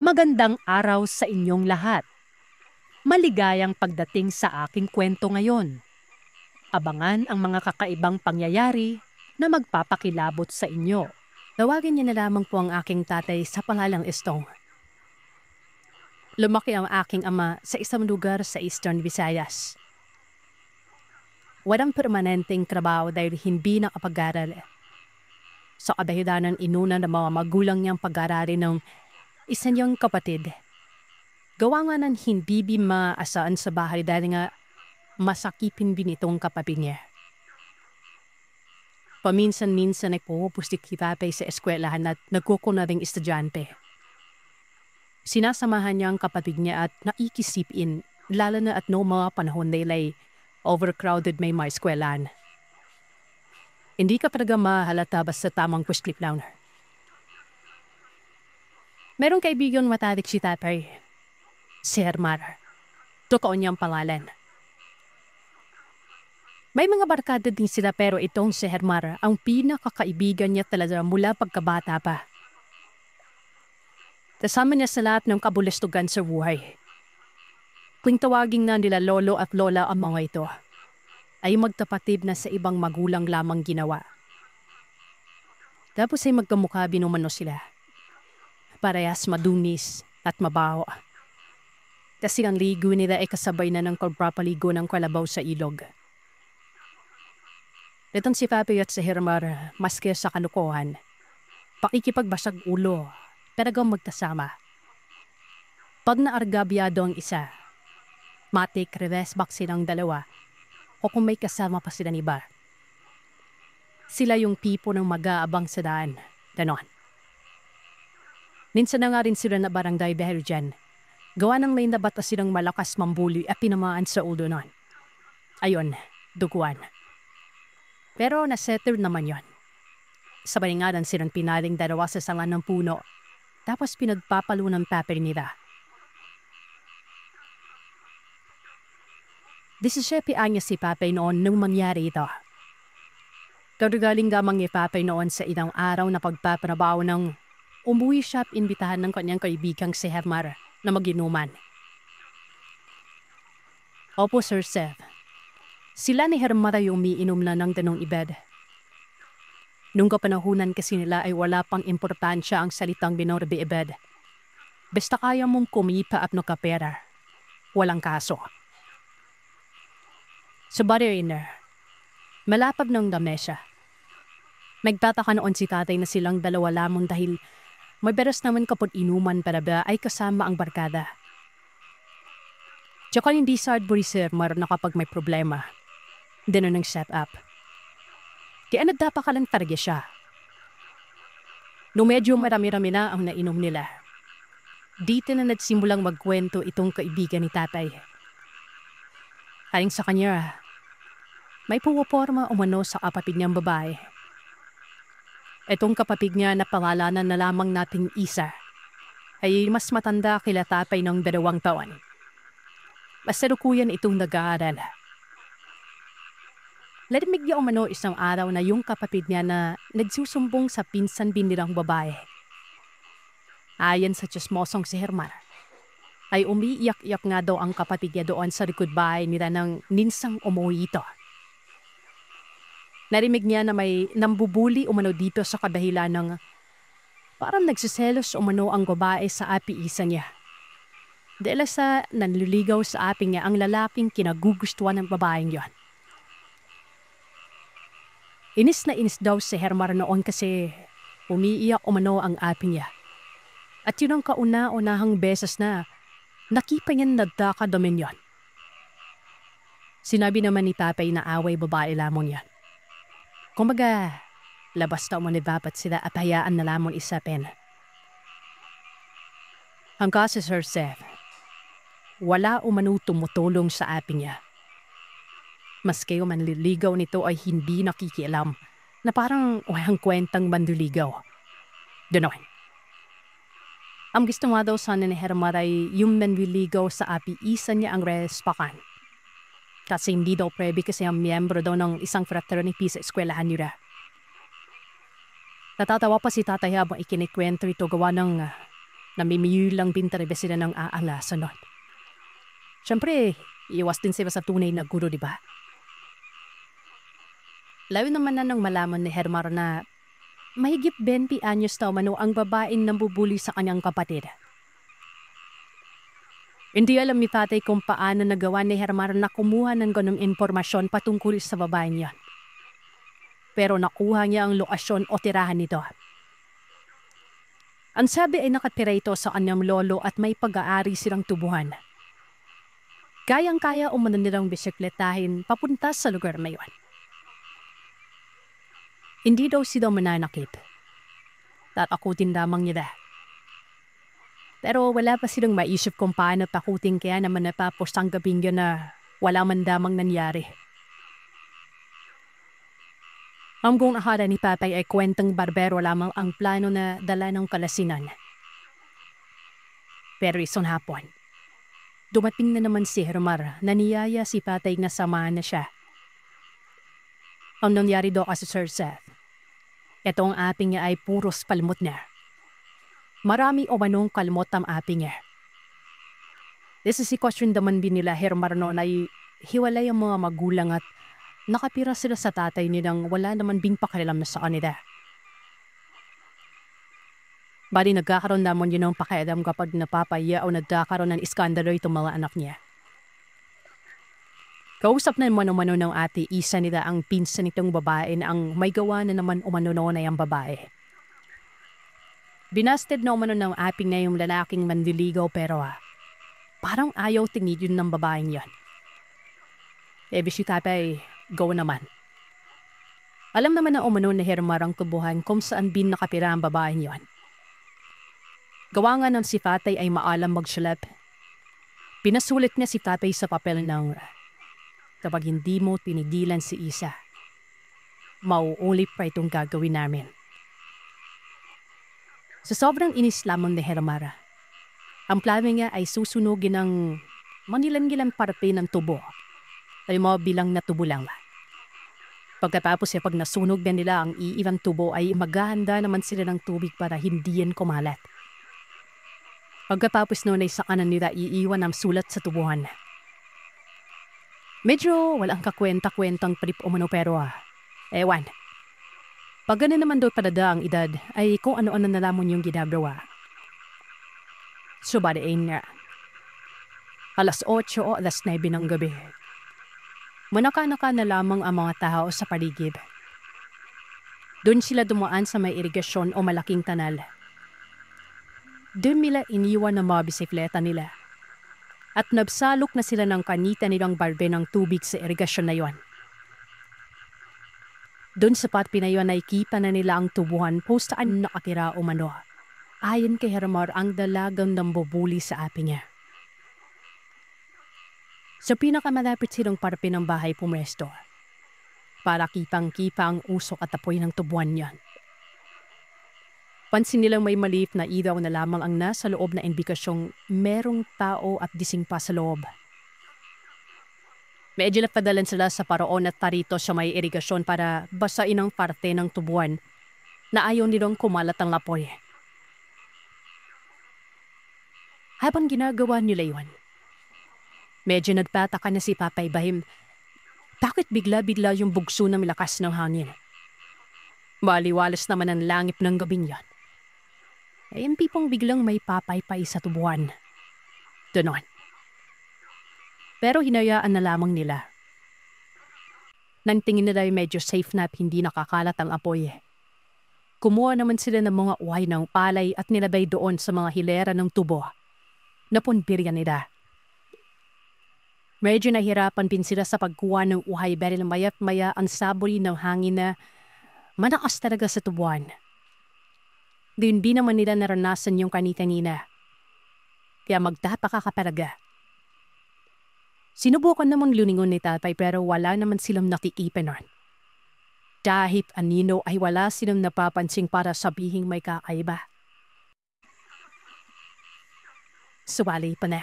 Magandang araw sa inyong lahat. Maligayang pagdating sa aking kwento ngayon. Abangan ang mga kakaibang pangyayari na magpapakilabot sa inyo. Tawagin niyo na lamang po ang aking tatay sa pangalang Estong. Lumaki ang aking ama sa isang lugar sa Eastern Visayas. Walang permanenteng trabaho dahil hindi nakapag-aral. Sa kadahilanan inuna ng mga magulang niyang pag-aralin ng isa niyang kapatid. Gawa nga ng hindi maasaan sa bahay dahil nga masakipin din itong kapatid niya. Paminsan-minsan ay pupustik si tatay sa eskwelahan at nagkukuna ring estudyante. Sinasamahan niya ang kapatid niya at nakikisipin, lalo na at noong mga panahon nila overcrowded may mga eskwelahan. Hindi ka talaga mahalata basta tamang push-clip lang. Merong kaibigan matarik si tatay, si Hermar. Totoo niyang pangalan. May mga barkada din sila pero itong si Hermar ang pinakakaibigan niya talaga mula pagkabata pa. Kasama niya sa lahat ng kabulustugan sa buhay. Kung tawagin na nila lolo at lola ang mga ito, ay magtapatid na sa ibang magulang lamang ginawa. Tapos ay magkamukha binumano sila. Parehas madunis at mabaho. Kasi ang ligo nila ay kasabay na ng pagpapaligo ng kalabaw sa ilog. Itong si Papi at si Hermar, maski sa kalukuhan, pakikipagbasag ulo, talagang magkasama. Pag naargabyado ang isa, matik reverse back silang dalawa, o kung may kasama pa sila iba. Sila yung tipo ng mag-aabang sa daan, ganon. Minsan na nga rin sila na barangay dahil dyan. Gawa ng may nabata silang malakas mambuli at pinamaan sa ulo nun. Ayon, duguan. Pero nasettled naman yon. Sabay nga lang silang pinaling dalawa sa sanga ng puno. Tapos pinagpapalo ng paper nila. 17 anyos si Papay noon nung mangyari ito. Kagagaling gamang ni Papay noon sa ilang araw na pagpaprabaho ng umuwi siya at imbitahan ng kanyang kaibigang si Hermar na mag-inuman. Opo, Sir Seth. Sila ni Hermar ay umiinom na ng tanong ibed. Nung kapanahunan kasi nila ay wala pang importansya ang salitang binorbe ibed. Basta kaya mong kumipa at nakapera. Walang kaso. Sa barrier, malapag ng lamesa. Nagtataka noon si tatay na silang dalawa lamang dahil may beres naman kapag inuman para ba ay kasama ang barkada. Tsaka hindi sa Sudbury Hermar na kapag may problema. Doon ang set up. Kaya nagdapakalang targa siya. Nung medyo marami-rami na ang nainom nila, dito na nagsimulang magkwento itong kaibigan ni tatay. Aling sa kanya, may puwaporma umano sa kapatid niyang babae. Itong kapatid niya na pangalanan na lamang nating Isa ay mas matanda kila tatay ng 2 taon. Mas salukuyan itong nag-aaral. Larimig niya umano isang araw na yung kapatid niya na nagsusumbong sa pinsan din nilang babae. Ayon sa chismosong si Hermar, ay umiiyak-iyak nga daw ang kapatid niya doon sa likod bahay nila nang ninsang umuwi ito. Narimig niya na may nambubuli umano dito sa kadahilan ng parang nagsiselos umano ang babae sa api-isa niya. Dahil sa nanliligaw sa api niya ang lalaking kinagugustuhan ng babaeng yon. Inis na inis daw si Hermar noon kasi umiiyak umano ang api niya. At yun ang kauna-unahang beses na nakipa niyan nagkakadomen yon. Sinabi naman ni tatay na away babae lamang yan. Kumbaga, labas na umano dapat sila at hayaan na lamang isapin. Hanggang si Sir Seth, wala umano tumutulong sa api niya. Maski yung manliligaw nito ay hindi nakikialam na parang walang kwentang manliligaw. Doon. Ang gusto nga daw sana ni Hermar ay yung manliligaw sa api-isa niya ang respakan. Kasi hindi daw pwede kasi ang miyembro daw ng isang fraternity sa eskwelahan nila. Natatawa pa si tatay habang ikinikwento ito gawa ng Namimiyulang bintarebe sila ng aalasan nun. Siyempre, iwas din sila sa tunay na guro, di ba? Layo naman na nang malaman ni Hermar na mahigit 20 anyos na umano ang babaeng nambubuli sa kanyang kapatid. Hindi alam ni tatay kung paano nagawa ni Hermar na kumuha ng ganong impormasyon patungkol sa babaeng yan. Pero nakuha niya ang lokasyon o tirahan nito. Ang sabi ay nakatira ito sa kanyang lolo at may pag-aari silang tubuhan. Kayang-kaya umano nilang bisikletahin papunta sa lugar na yun. Hindi daw sila mananakit. Tatakutin lamang nila. Pero wala pa silang maisip kung paano takutin kaya naman natapos ang gabing yun na wala man damang nangyari. Ang buong akala ni Papay ay kwentang barbero lamang ang plano na dala ng kalasinan. Pero isang hapon, dumating na naman si Hermar na niyaya si Patay na samahan na siya. Ang nangyari daw kasi Sir Seth, itong aping niya ay puros palmot na. Marami o manong kalmot ang aping niya. This is the question naman din nila Hermar noon ay hiwalay ang mga magulang at nakapira sila sa tatay nilang wala naman bing pakialam na sa kanila. Bali nagkakaroon naman yun ng pakialam kapag napapaya o nagkakaroon ng iskandalo itong mga anak niya. Kausap na naman umano ng ate isa nila ang pinsan nitong babae na ang may gawa na naman umano noon ay ang babae. Binasted na umano ng aping na yung lalaking mandiligaw pero parang ayaw tingin ng babaeng yan. Si tatay, go naman. Alam naman na umano ni Hermar ang tubuhan kung saan bin nakapira ang babaeng yon. Gawa nga ng si tatay ay maalam magsulap. Pinasulit niya si tatay sa papel ng kapag hindi mo tinigilan si Isa, mauulit pa itong gagawin namin. Sa sobrang inis lamang ni Hermar, ang plano niya ay susunugin ng manilan-gilang parte ng tubo ay mga bilang na tubo lang. Pagkatapos pag nasunog na nila ang iilang tubo ay maghahanda naman sila ng tubig para hindi yan kumalat. Pagkatapos noon ay sa kanan nila iiwan ang sulat sa tubuhan. Medyo walang kakwenta-kwentang trip umano pero ewan. Pag gano'n naman daw padada ang edad ay kung ano-ano na lamang yung ginagawa. So baliin nga. 8:00 o 9:00 ng gabi. Manaka-naka na lamang ang mga tao sa paligid. Doon sila dumaan sa may irigasyon o malaking kanal. Doon nila iniwan ang mga bisikleta nila. At nagsalok na sila ng kanita nilang barbe ng tubig sa irigasyon na yon. Doon sa patpi na yon ay kita na nila ang tubuhan kung saan nakatira umano. Ayon kay Hermar ang dalagang nambubuli sa api niya. Sa pinakamalapit silang parpe ng bahay pumwesto. Para kipang-kipa ang usok at apoy ng tubuan niyan. Pansin nilang may maliit na ilaw na lamang ang nasa loob na indikasyong merong tao at gising pa sa loob. Medyo napadalan sila sa paraon at tarito sa may irigasyon para basain ang parte ng tubuan na ayaw nilang kumalat ang lapoy. Habang ginagawa nila yun, medyo nagtataka na si Papay Bahim. Bakit bigla-bigla yung bugso ng lakas ng hangin? Baliwalas naman ang langit ng gabing yan. Ay ang pipong biglang may papay-pay sa tubuan. Ganon. Pero hinayaan na lamang nila. Nang tingin nila ay medyo safe na at hindi nakakalat ang apoy. Kumuha naman sila ng mga uhay ng palay at nilabay doon sa mga hilera ng tubo. Napunbiryan nila. Medyo nahirapan din sila sa pagkuha ng uhay dahil maya't maya ang sabori ng hangin na manakas talaga sa tubuan. Hindi naman nila naranasan yung kanina. Kaya magtataka ka talaga. Sinubukan namang luningon ni tatay pero wala naman silang nakikipan nun. Kahit anino ay wala silang napapansing para sabihing may kakaiba. Suwali pa na.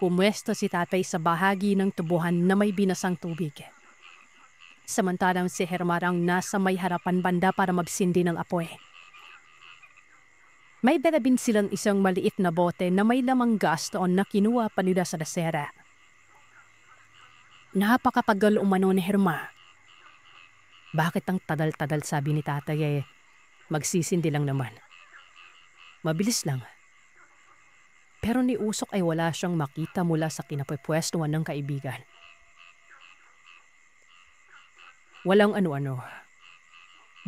Pumwesto si tatay sa bahagi ng tubuhan na may binasang tubig. Samantalang si Hermar ang nasa may harapan banda para magsindi ng apoy. May dala din silang isang maliit na bote na may lamang gas doon na kinuha pa nila sa dasera. Napakapagal umano ni Herma. Bakit ang tadal-tadal, sabi ni tatay, magsisindi lang naman. Mabilis lang. Pero ni Usok ay wala siyang makita mula sa kinapwestuhan ng kaibigan. Walang ano-ano.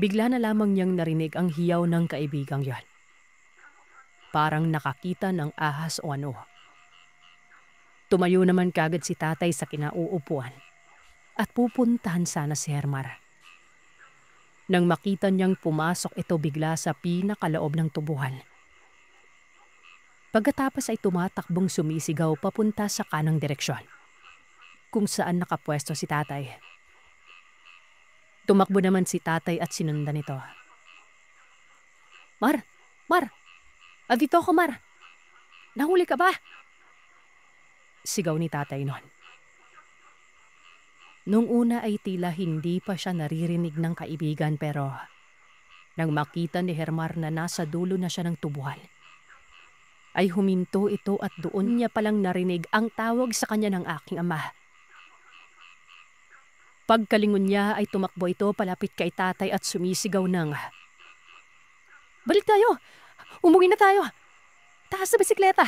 Bigla na lamang niyang narinig ang hiyaw ng kaibigang yan. Parang nakakita ng ahas o ano. Tumayo naman kagad si tatay sa kinauupuan at pupuntahan sana si Hermar. Nang makita niyang pumasok ito bigla sa pinakaloob ng tubuhan. Pagkatapos ay tumatakbong sumisigaw papunta sa kanang direksyon, kung saan nakapwesto si tatay. Tumakbo naman si tatay at sinundan ito. Mar! Dito ako, Mar! Nahuli ka ba? Sigaw ni tatay noon. Nung una ay tila hindi pa siya naririnig ng kaibigan pero nang makita ni Hermar na nasa dulo na siya ng tubuhan, ay huminto ito at doon niya palang narinig ang tawag sa kanya ng aking ama. Pagkalingon niya ay tumakbo ito palapit kay tatay at sumisigaw ng, "Balik tayo! Umuwi na tayo! Taas sa bisikleta!"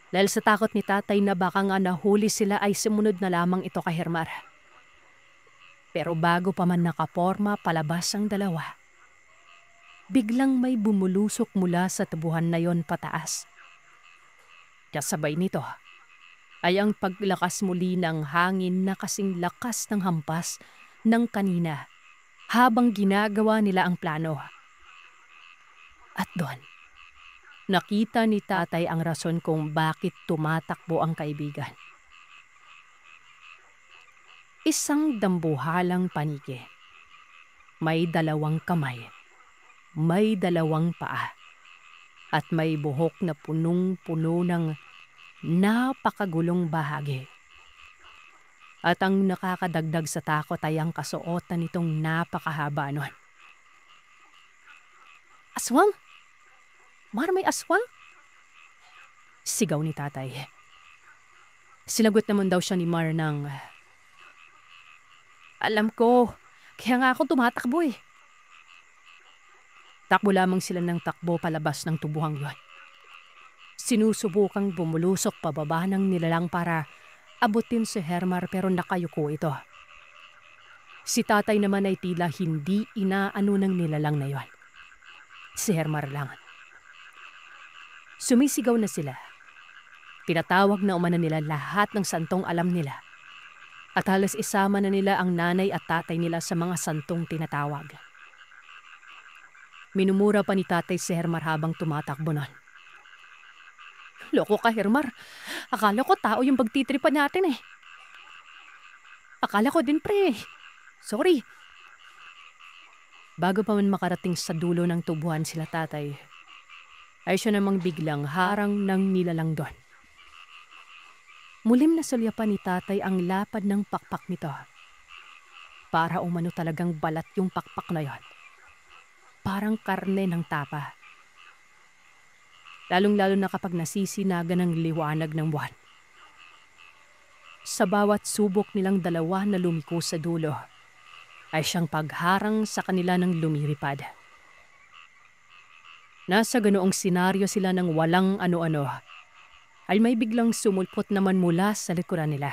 Dahil sa takot ni tatay na baka nga nahuli sila ay sumunod na lamang ito kay Hermar. Pero bago pa man nakaporma palabas ang dalawa, biglang may bumulusok mula sa tubuhan na yon pataas. Kasabay nito ay ang paglakas muli ng hangin na kasing lakas ng hampas ng kanina habang ginagawa nila ang plano. At doon, nakita ni tatay ang rason kung bakit tumatakbo ang kaibigan. Isang dambuhalang paniki. May 2 kamay, may 2 paa, at may buhok na punong-puno ng napakagulong bahagi. At ang nakakadagdag sa takot ay ang kasuotan nitong napakahaba nun. "Aswang? Mar, may aswang?" Sigaw ni tatay. Sinagot naman daw siya ni Mar ng, "Alam ko, kaya nga ako tumatakbo eh." Takbo lamang sila ng takbo palabas ng tubuhang yon. Sinusubukang bumulusok pababa ng nilalang para abutin si Hermar pero nakayuko ito. Si tatay naman ay tila hindi inaano ng nilalang na yon. Si Hermar lang. Sumisigaw na sila. Tinatawag na umano nila lahat ng santong alam nila. At halos isama na nila ang nanay at tatay nila sa mga santong tinatawag. Minumura pa ni tatay si Hermar habang tumatakbo nun. "Loko ka, Hermar. Akala ko tao yung pagtitripan natin eh." "Akala ko din, pre. Sorry." Bago pa man makarating sa dulo ng tubuhan sila tatay, ay siya namang biglang harang ng nilalang doon. Mulim na sulyapan ni tatay ang lapad ng pakpak nito. Para umano talagang balat yung pakpak na yon. Parang karne ng tapa. Lalong-lalo na kapag nasisinagan ng liwanag ng buwan. Sa bawat subok nilang dalawa na lumiko sa dulo, ay siyang pagharang sa kanila ng lumilipad. Nasa ganoong senaryo sila ng walang ano-ano, ay may biglang sumulpot naman mula sa likuran nila.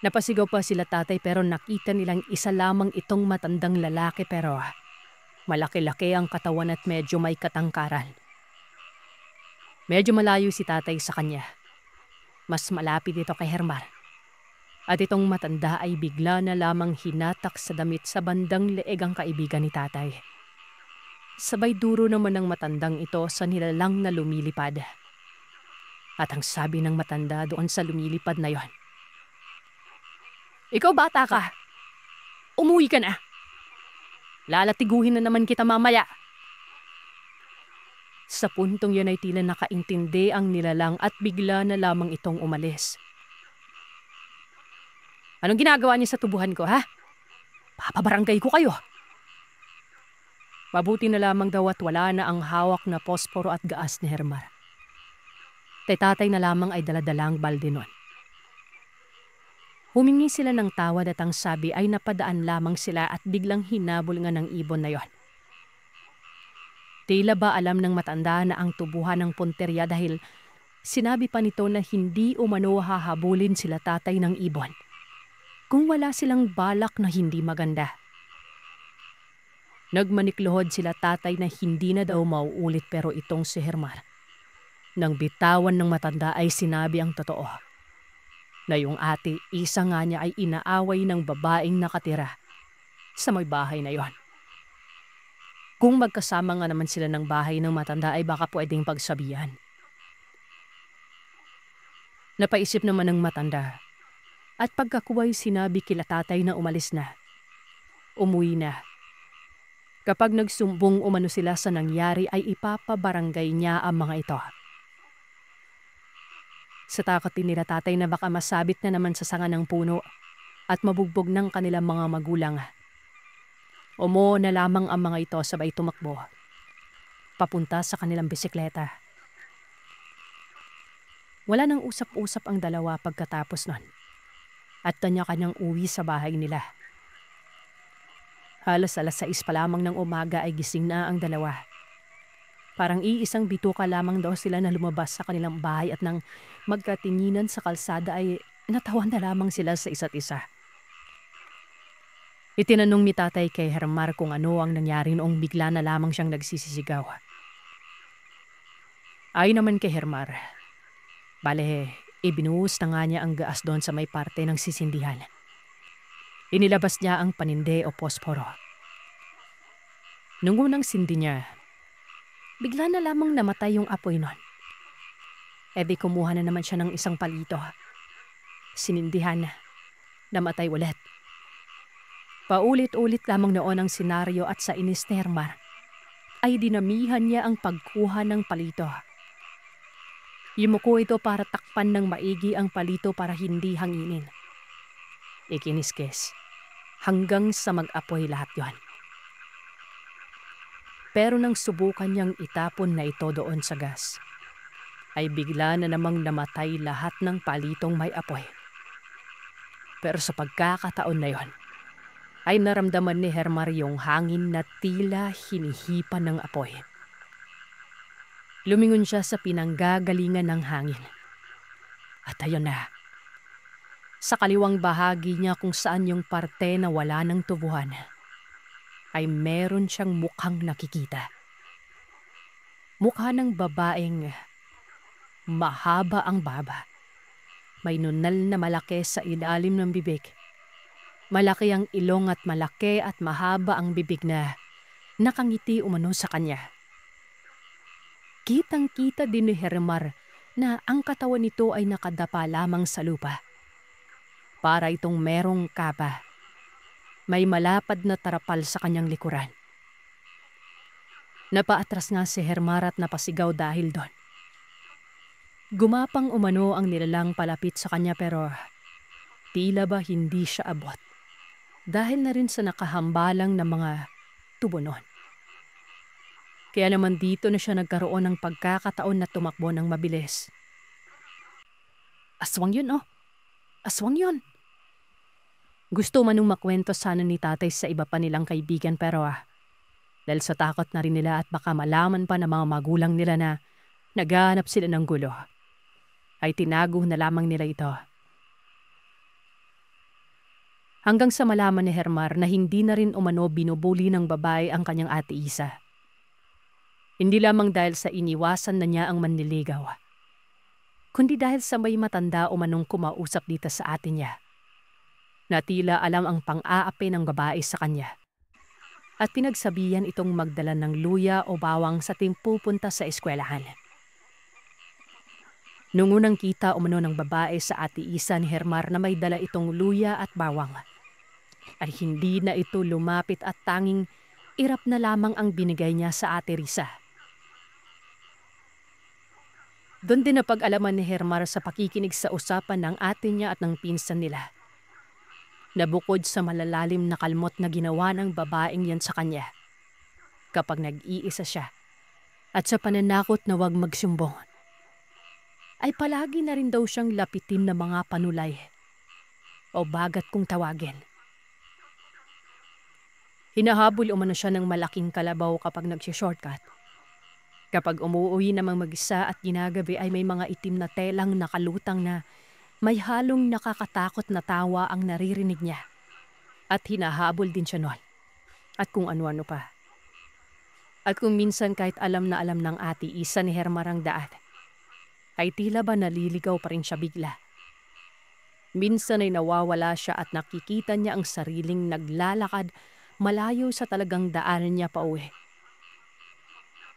Napasigaw pa sila tatay pero nakita nilang isa lamang itong matandang lalaki pero malaki-laki ang katawan at medyo may katangkaran. Medyo malayo si tatay sa kanya. Mas malapit ito kay Hermar. At itong matanda ay bigla na lamang hinatak sa damit sa bandang leeg ang kaibigan ni tatay. Sabay duro naman ng matandang ito sa nilalang na lumilipad. At ang sabi ng matanda doon sa lumilipad na yon, "Ikaw bata ka, umuwi ka na. Lalatiguhin na naman kita mamaya." Sa puntong yun ay tila nakaintindi ang nilalang at bigla na lamang itong umalis. "Anong ginagawa niyo sa tubuhan ko, ha? Papabarangay ko kayo." Mabuti na lamang daw at wala na ang hawak na posporo at gaas ni Hermar. Tatay na lamang ay daladalang balde nun. Humingi sila ng tawad at ang sabi ay napadaan lamang sila at biglang hinabol nga ng ibon na yon. Tila ba alam ng matanda na ang tubuhan ng punterya dahil sinabi pa nito na hindi umano hahabulin sila tatay ng ibon kung wala silang balak na hindi maganda. Nagmanikluhod sila tatay na hindi na daw mauulit pero itong si Hermar. Nang bitawan ng matanda ay sinabi ang totoo. Na yung ate, isa nga niya ay inaaway ng babaeng nakatira sa may bahay na yon. Kung magkasama nga naman sila ng bahay ng matanda ay baka pwedeng pagsabihan. Napaisip naman ng matanda at pagkakuway sinabi kila tatay na umalis na. Umuwi na. Kapag nagsumbong umano sila sa nangyari ay ipapabarangay niya ang mga ito. Sa takot din nila tatay na baka masabit na naman sa sanga ng puno at mabugbog ng kanilang mga magulang. Umo na lamang ang mga ito sabay tumakbo, papunta sa kanilang bisikleta. Wala nang usap-usap ang dalawa pagkatapos nun at kanya-kanyang uwi sa bahay nila. Halos 6:00 pa lamang ng umaga ay gising na ang dalawa. Parang iisang bituka lamang daw sila na lumabas sa kanilang bahay at nang magkatinginan sa kalsada ay natawan na lamang sila sa isa't isa. Itinanong ni tatay kay Hermar kung ano ang nangyari noong bigla na lamang siyang nagsisisigaw. Ay naman kay Hermar, bale, ibinuhos na nga niya ang gaas doon sa may parte ng sisindihan. Inilabas niya ang paninde o posporo. Nung unang sindi niya, bigla na lamang namatay yung apoy nun. E di kumuha na naman siya ng isang palito. Sinindihan, namatay ulit. Paulit-ulit lamang noon ang senaryo at sa inis ni Hermar ay dinamihan niya ang pagkuha ng palito. Yumuko ito para takpan ng maigi ang palito para hindi hanginin. Ikiniskis hanggang sa mag-apoy lahat yon. Pero nang subukan niyang itapon na ito doon sa gas, ay bigla na namang namatay lahat ng palitong may apoy. Pero sa pagkakataon na yon, ay naramdaman ni Hermar yung hangin na tila hinihipan ng apoy. Lumingon siya sa pinanggagalingan ng hangin. At ayun na, sa kaliwang bahagi niya kung saan yung parte na wala ng tubuhan, ay meron siyang mukhang nakikita. Mukha ng babaeng mahaba ang baba. May nunal na malaki sa ilalim ng bibig. Malaki ang ilong at malaki at mahaba ang bibig na nakangiti umano sa kanya. Kitang-kita din ni Hermar na ang katawan nito ay nakadapa lamang sa lupa. Para itong merong kapa. May malapad na tarapal sa kanyang likuran. Napaatras nga si Hermar at napasigaw dahil doon. Gumapang umano ang nilalang palapit sa kanya pero tila ba hindi siya abot. Dahil na rin sa nakahambalang na mga tubo noon. Kaya naman dito na siya nagkaroon ng pagkakataon na tumakbo ng mabilis. Aswang yun oh! Aswang yun! Gusto manong makwento sana ni tatay sa iba pa nilang kaibigan pero dahil sa takot na rin nila at baka malaman pa ng mga magulang nila na naghahanap sila ng gulo, ay tinago na lamang nila ito. Hanggang sa malaman ni Hermar na hindi na rin umano binubuli ng babae ang kanyang ate Isa. Hindi lamang dahil sa iniwasan na niya ang manliligaw, kundi dahil sa may matanda umanong kumausap dito sa ate niya, na tila alam ang pang-aapi ng babae sa kanya. At pinagsabihan itong magdala ng luya o bawang sa ting pupunta sa eskwelahan. Nung unang kita umano ng babae sa ate Isa ni Hermar na may dala itong luya at bawang, ay hindi na ito lumapit at tanging irap na lamang ang binigay niya sa ate Risa. Doon din napag-alaman ni Hermar sa pakikinig sa usapan ng ate niya at ng pinsan nila, na bukod sa malalalim na kalmot na ginawa ng babaeng yan sa kanya, kapag nag-iisa siya at sa pananakot na huwag magsumbong, ay palagi na rin daw siyang lapitin ng mga panulay o bagat kung tawagin. Hinahabol umano siya ng malaking kalabaw kapag nagsishortcut. Kapag umuwi namang mag-isa at ginagabi ay may mga itim na telang nakalutang na may halong nakakatakot na tawa ang naririnig niya. At hinahabol din siya noon. At kung ano-ano pa. At kung minsan kahit alam na alam ng ati isa ni Hermar ang daan, ay tila ba naliligaw pa rin siya bigla. Minsan ay nawawala siya at nakikita niya ang sariling naglalakad malayo sa talagang daanan niya pauwi.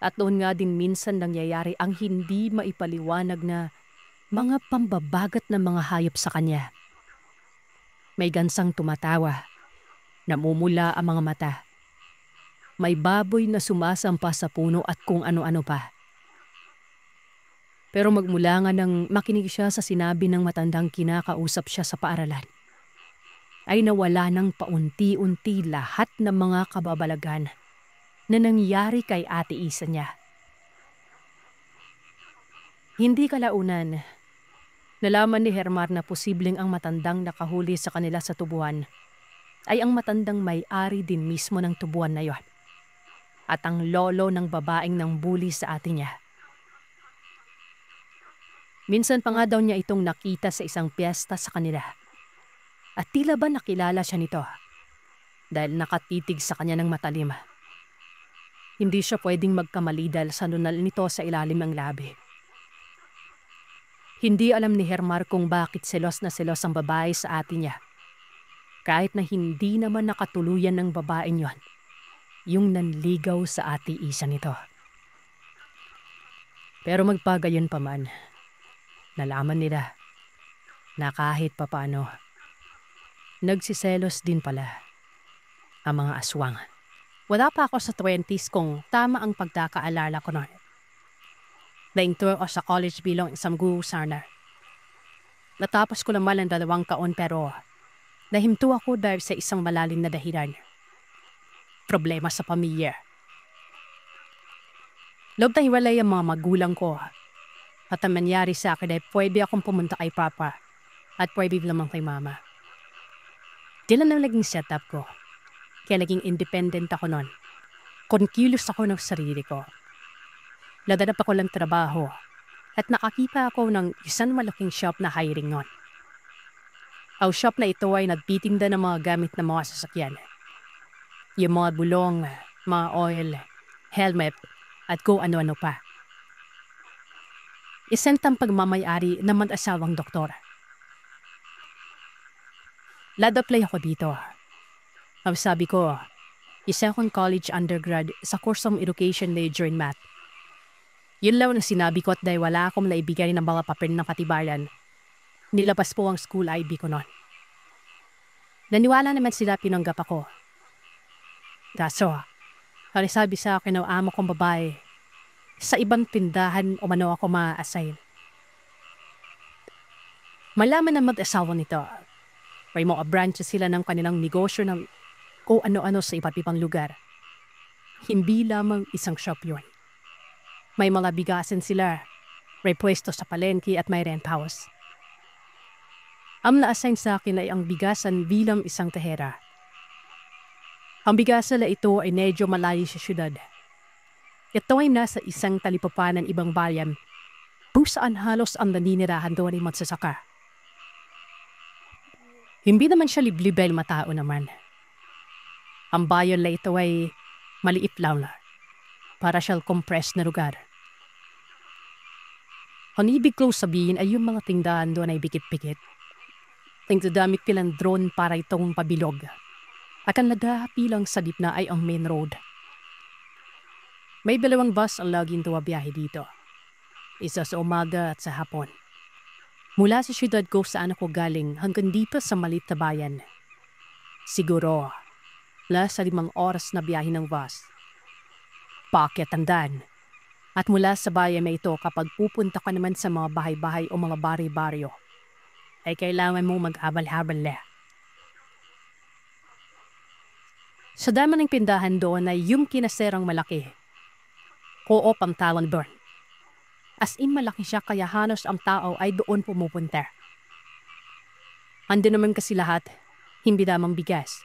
At doon nga din minsan nangyayari ang hindi maipaliwanag na mga pambabagat ng mga hayop sa kanya. May gansang tumatawa, namumula ang mga mata. May baboy na sumasampa sa puno at kung ano-ano pa. Pero magmula nga nang makinig siya sa sinabi ng matandang kinakausap siya sa paaralan, ay nawala ng paunti-unti lahat ng mga kababalagan na nangyari kay ate Isa niya. Hindi kalaunan, nalaman ni Hermar na posibleng ang matandang nakahuli sa kanila sa tubuan ay ang matandang may-ari din mismo ng tubuan na yon at ang lolo ng babaeng nang bully sa ate niya. Minsan pa nga daw niya itong nakita sa isang piyesta sa kanila at tila ba nakilala siya nito dahil nakatitig sa kanya ng matalim. Hindi siya pwedeng magkamali dahil sa nunal nito sa ilalim ng labi. Hindi alam ni Hermar kung bakit selos na selos ang babae sa ate niya. Kahit na hindi naman nakatuluyan ng babaeng yon, yung nanligaw sa ate Isa nito. Pero magpagayon pa man, nalaman nila na kahit papano, nagsiselos din pala ang mga aswang. Wala pa ako sa 20s kung tama ang pagkakaalala ko noon. Nainto ako sa college bilang isang guru sana. Natapos ko naman ang 2 taon pero nahinto ako dahil sa isang malalim na dahilan. Problema sa pamilya. Loob na hiwalay ang mga magulang ko. At ang mangyari sa akin ay pwede akong pumunta kay Papa at pwede lamang kay Mama. Diyan ang naging setup ko. Kaya naging independent ako noon. Konkilos ako ng sarili ko. Nadanap ako lang trabaho at nakakita ako ng isang malaking shop na hiring noon. Ang shop na ito ay nagtitinda ng mga gamit ng mga sasakyan. Yung mga bulong, mga oil, helmet, at kung ano-ano pa. Isentang pagmamayari ng mag-asawang doktor. Lad-apply ako dito. Ang sabi ko, isa akong college undergrad sa course of education major in math. Yun lang ang sinabi ko at dahil wala akong naibigay ng mga papel ng katibayan, nilabas po ang school IB ko noon. Naniwala naman sila pinanggap ako. Kaso, ang sabi sa akin ng amo kong babae, sa ibang tindahan umano ako ma-assign. Malaman ng mag-asawa nito, may mga branches sila ng kanilang negosyo ng o ano-ano sa iba't ibang lugar. Hindi lamang isang shop yun. May mga bigasin sila, may pwesto sa palengke at may rent house. Ang na-assign sa akin ay ang bigasan bilang isang tehera. Ang bigasan na ito ay medyo malayo sa syudad. Ito ay nasa isang talipapan ng ibang bayan kung saan halos ang naninirahan doon ay magsasaka. Hindi naman siya liblibel matao naman. Ang bayan na ito ay maliit lang para siyang compressed na lugar. Ang ibig kong sabihin ay yung mga tindahan doon ay bikit-bikit. Tingdadamit pilang drone para itong pabilog. At ang naghahapilang sa gitna ay ang main road. May 2 bus ang laging tuwabiyahe dito. Isa sa umaga at sa hapon. Mula sa syudad ko saan ako galing hanggang dito sa maliit na bayan. Siguro, sa 5 oras na biyahe ng bus. Paakyat ang daan. At mula sa bayan na ito kapag pupunta ka naman sa mga bahay-bahay o mga bari-baryo, ay kailangan mo mag-habal-habal na. Sa dama ng pindahan doon ay yung kinaserang malaki. Co-op ang tawag doon. As in malaki siya kaya halos ang tao ay doon pumupunta. Ando naman kasi lahat, hindi lamang bigas.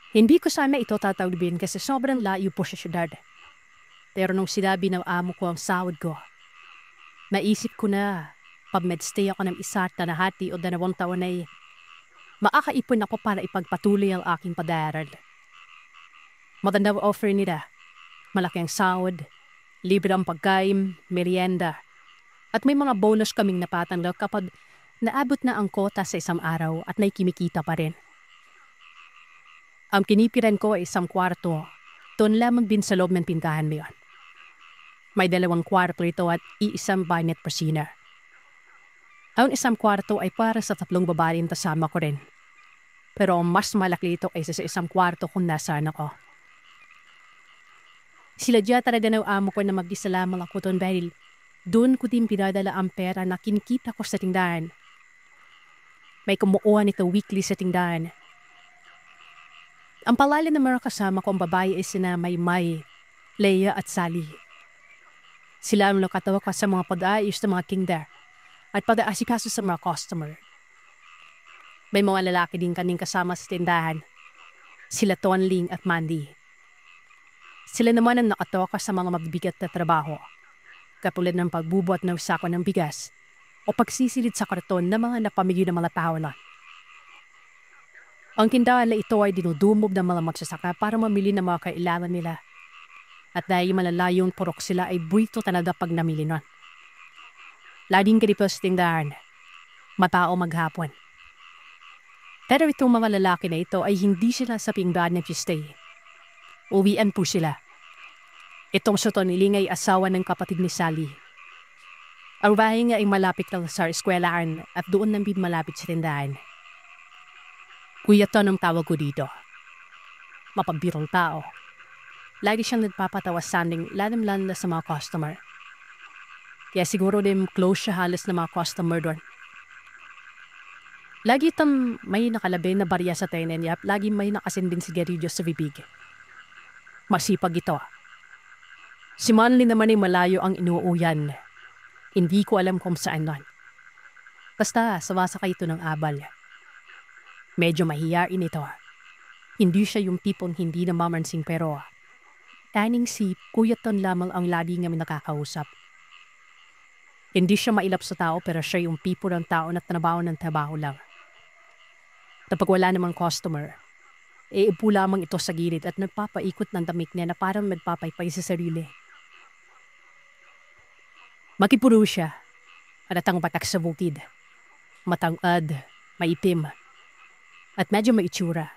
Hindi ko sana ito tatawibin kasi sobrang layo po sa syudad. Pero nung sinabi ng amo ko ang sahod ko, naisip ko na pag medstay ako ng 1.5 o 2 taon ay makakaipon ako para ipagpatuloy ang aking pag-aaral. Magandang offer nila, malaki ang sahod, libre ang pagkain, merienda, at may mga bonus kaming napatanggap kapag naabot na ang kota sa isang araw at may kimikita pa rin. Ang kinipiran ko ay 1 kwarto, doon lamang din sa loob ng pintahan mo yun. May 2 kwarto ito at iisang bahay at kusina. Ang 1 kwarto ay para sa 3 babae kasama ko rin. Pero mas malaki ito kaysa sa 1 kwarto kung nasaan ako. Sila dyan talaga ng amo ko na mag-isa lamang ako doon dahil doon ko din pinadala ang pera na kinikita ko sa tindahan. May kumukuha nito weekly sa tindahan. Ang pangalan ng mga kasama kong babae ay sina Maymay, Leia at Sally. Sila ang nakatawa ko sa mga pag-aayos ng mga kinder at pag-aasikaso sa mga customer. May mga lalaki din kaming kasama sa tindahan. Sila Tonling at Mandy. Sila naman ang nakatawa ko sa mga mabibigat na trabaho, katulad ng pagbubuhat ng sako ng bigas o pagsisilid sa karton ng mga napamigay ng mga tao na. Ang tindahan na ito ay dinudumob ng mga magsasaka para mamili ng mga kailangan nila. At dahil malalayong purok sila ay buwito talaga pag namili nun. Laging ganito sa tindahan, matao maghapon. Pero itong mga lalaki na ito ay hindi sila sa pindahan nag-stay. Uwian po sila. Itong si Toniling ay asawa ng kapatid ni Sally. Ang bahay niya ay malapit lang sa eskwelahan at doon nang malapit sa tindahan. Kuya Ton ang tawag ko dito. Mapagbirong tao. Lagi siyang nagpapatawa sanding lalim-lalim na sa mga customer. Kaya siguro din close siya halos na mga customer doon. Lagi itong may nakalabi na barya sa tenen niya at lagi may nakasinding sigarilyo sa bibig. Masipag ito. Si Manly naman ay malayo ang inuuyan. Hindi ko alam kung saan nun. Basta sumasakay ito ng abal. Medyo mahiyain ito. Hindi siya yung tipong hindi namamansing pero taning si Kuya Ton lamang ang lagi namin nakakausap. Hindi siya mailap sa tao pero siya yung tipo ng tao na trabaho ng trabaho lang. Kapag wala namang customer, upo lamang ito sa gilid at nagpapaikot ng damit niya na parang nagpapaypay sa sarili. Makipuro siya, alatang batak sa bukid, matangad, maitim, at medyo may itsura.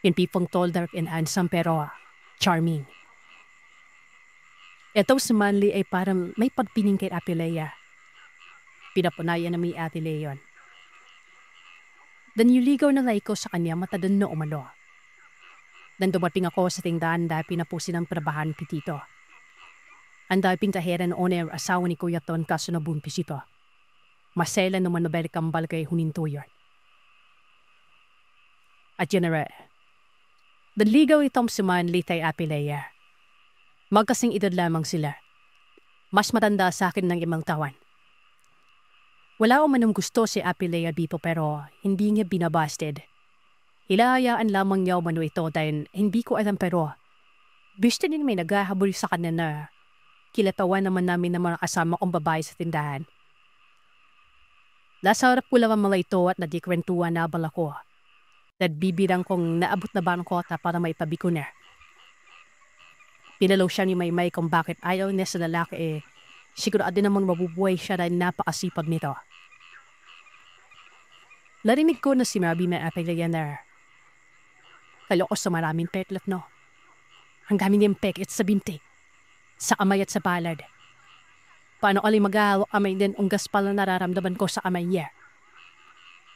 Yung tipong tall, dark, and handsome pero charming. Ito si Manly ay parang may pagpiling kay Ate Leia. Pinapunayan na may Ate Leon. Dan yuligaw na ko sa kanya matadon na umano. Dan dumating ako sa tindahan dahil pinapusin ang trabahan pitito. Ang dahil pintahera noon ay asawa ni Kuya Ton kaso nabumpis ito. Masela naman na kambal kay hunintuyan. At yun na rin. Daligaw itong si Manly kay Ate Leia. Magkasing edad lamang sila. Mas matanda sa akin ng 5 taon. Wala ko manong gusto si Ate Leia dito pero hindi niya binabasted. Hilayaan lamang niya umano ito dahil hindi ko alam pero gusto din may naghahabol sa kanya na kilatawan naman namin ng mga kasama kong babae sa tindahan. Nasa harap ko lang ang mga ito at nadikwentuhan na abal ako. Nagbibirang kong naabot na ba ang kota para maipabi ko na. Pinalaw siya ni Maymay kung bakit ayaw niya sa lalaki sigurado namang mabubuhay siya dahil napakasipag nito. Narinig ko na sinabi na Ate Leia na kaloko sa maraming peklat no. Ang dami niyang peklat sa binti, sa kamay at sa palad. Paano alay maghahawak kamay din ang gaspal na nararamdaman ko sa kamay niya.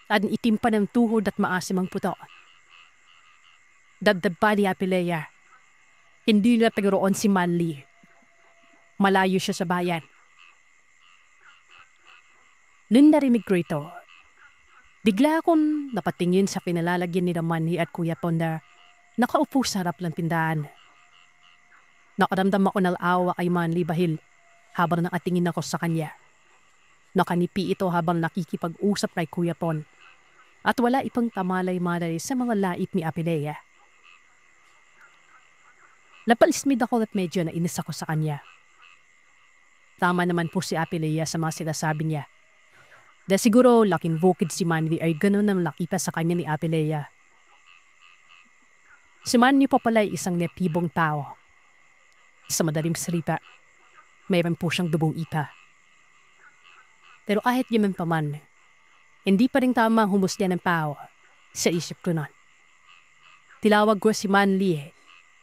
At itim pa ng tuhod at maasim ang puto. Dabdab pa ni Ate Leia. Hindi na taguroon si Manly. Malayo siya sa bayan. Nung narinig ko ito, bigla akong napatingin sa pinalalagyan ni Manly at Kuya Ton na Nakaupo sa harap ng tindahan. Nakaramdam ako ng awa kay Manly bahil habang nakatingin ako sa kanya. Nakanipi ito habang nakikipag-usap kay Kuya Ton at wala ipang tamalay-malay sa mga lait ni Apilea. Napalismid ako at medyo nainis ako sa kanya. Tama naman po si Apilea sa mga sinasabi niya. Dahil siguro laking bukid si Manly ay ganun ang nakita sa kanya ni Apilea. Si Manly pa pala ay isang nepibong tao. Sa madaling salita, mayroon po siyang dubong ipa. Pero kahit yaman pa man, hindi pa rin tama humusga ng tao sa isip ko nun. Tilawag ko si Manly eh.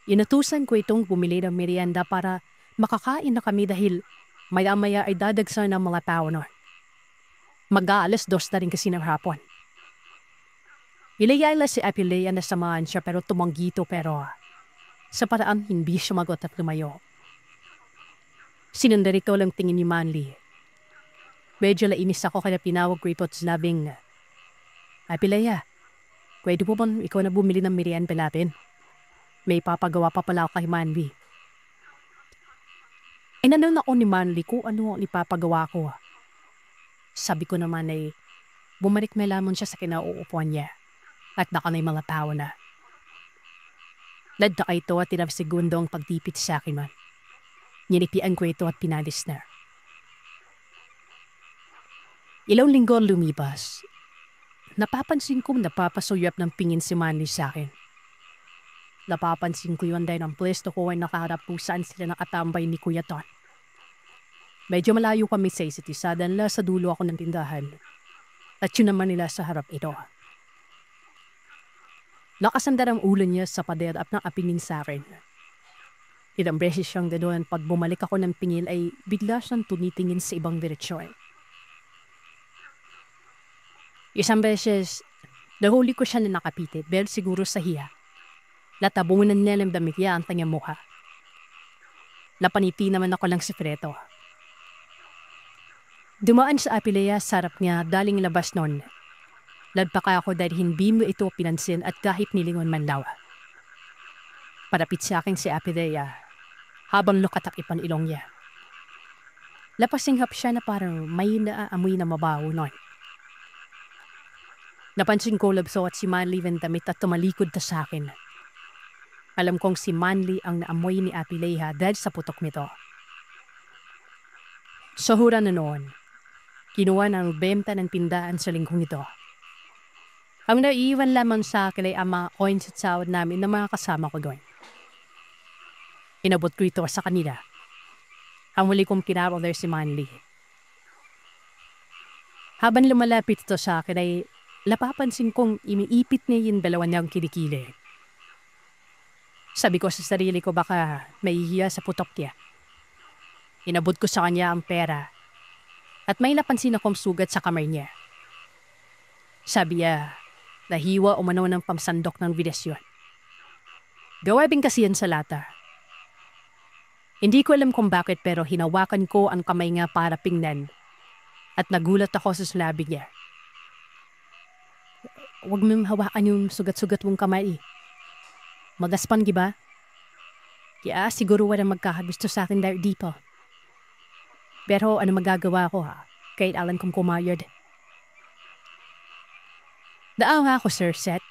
Inutusan ko itong bumili ng merienda para makakain na kami dahil maya-maya ay dadagsan ng mga tao nun. Mag-aalas 2 na rin kasi ng hapon. Ilayala si Apilea na samahan siya pero tumanggi ito pero sa paraan hindi sumagot at lumayo. Sinundari ko lang tingin ni Manly. Medyo lainis ako kaya pinawag ko ito at sinabing, Apilea, pwede po bang ikaw na bumili ng merienda natin? May papagawa pa pala ako kay Manly. Inanong ako ni Manly kung ano ang ipapagawa ko. Sabi ko naman ay bumalik may lamon siya sa kinauupuan niya at baka may mga tao na. Ladda ito at tinapsegundo ang pagtipit sa akin man. Ninipian ko ito at pinalis na. Ilang linggo lumipas. Napapansin kong napapasuyap ng pingin si Manly sa akin. Napapansin ko yun dahil ang pwesto ko ay nakaharap po saan sila nakatambay ni Kuya Ton. Medyo malayo kami sa isa't isa dahil sa dulo ako ng tindahan. At yun naman nila sa harap ito. Nakasandar ang ulo niya sa pader at nakapingin sa akin. Ilang beses siyang ganoon pag bumalik ako ng pingil ay bigla siyang tunitingin sa ibang diretsyon. Isang beses, nahuli ko siya na nakapitit dahil siguro sa hiya. Natabunan niya ng damit niya ang kanyang mukha. Napaniti naman ako lang si Freto. Dumaan sa Apilea sa harap niya daling labas noon. Nagpaka ako dahil hindi mo ito pinansin at kahit nilingon man daw. Parapit sa akin si Apilea habang lukatakip ang ilong niya. Lapasinghap siya na parang may naaamoy na mabaho noon. Napansin ko labso at si Manly ng damit at tumalikod ta sa akin. Alam kong si Manly ang naamoy ni Apilea dahil sa putok nito. Sa hura na noon, kinuha ng benta ng tindahan sa linggong ito. Ang naiiwan lamang sa akin ay ang mga coins at sahod namin na mga kasama ko doon. Inabot ko ito sa kanila. Ang huli kong pinaroler si Manly. Habang lumalapit ito sa akin ay napapansin kong iniipit niya yung dalawa niyang kilikili. Sabi ko sa sarili ko baka mahihiya sa putok niya. Inabot ko sa kanya ang pera at may napansin akong sugat sa kamay niya. Sabi niya, nahiwa umano ng pamsandok ng vidasyon. Gawabing kasi yan sa lata. Hindi ko alam kung bakit pero hinawakan ko ang kamay niya para pingnan at nagulat ako sa sinabi niya. Huwag mong hawakan yung sugat-sugat mong kamay. Magaspan, giba? Kaya siguro walang magkakagusto sa akin dahil dito. Pero ano magagawa ko ha? Kahit alam kong kumayod. Naawa ako, Sir Seth.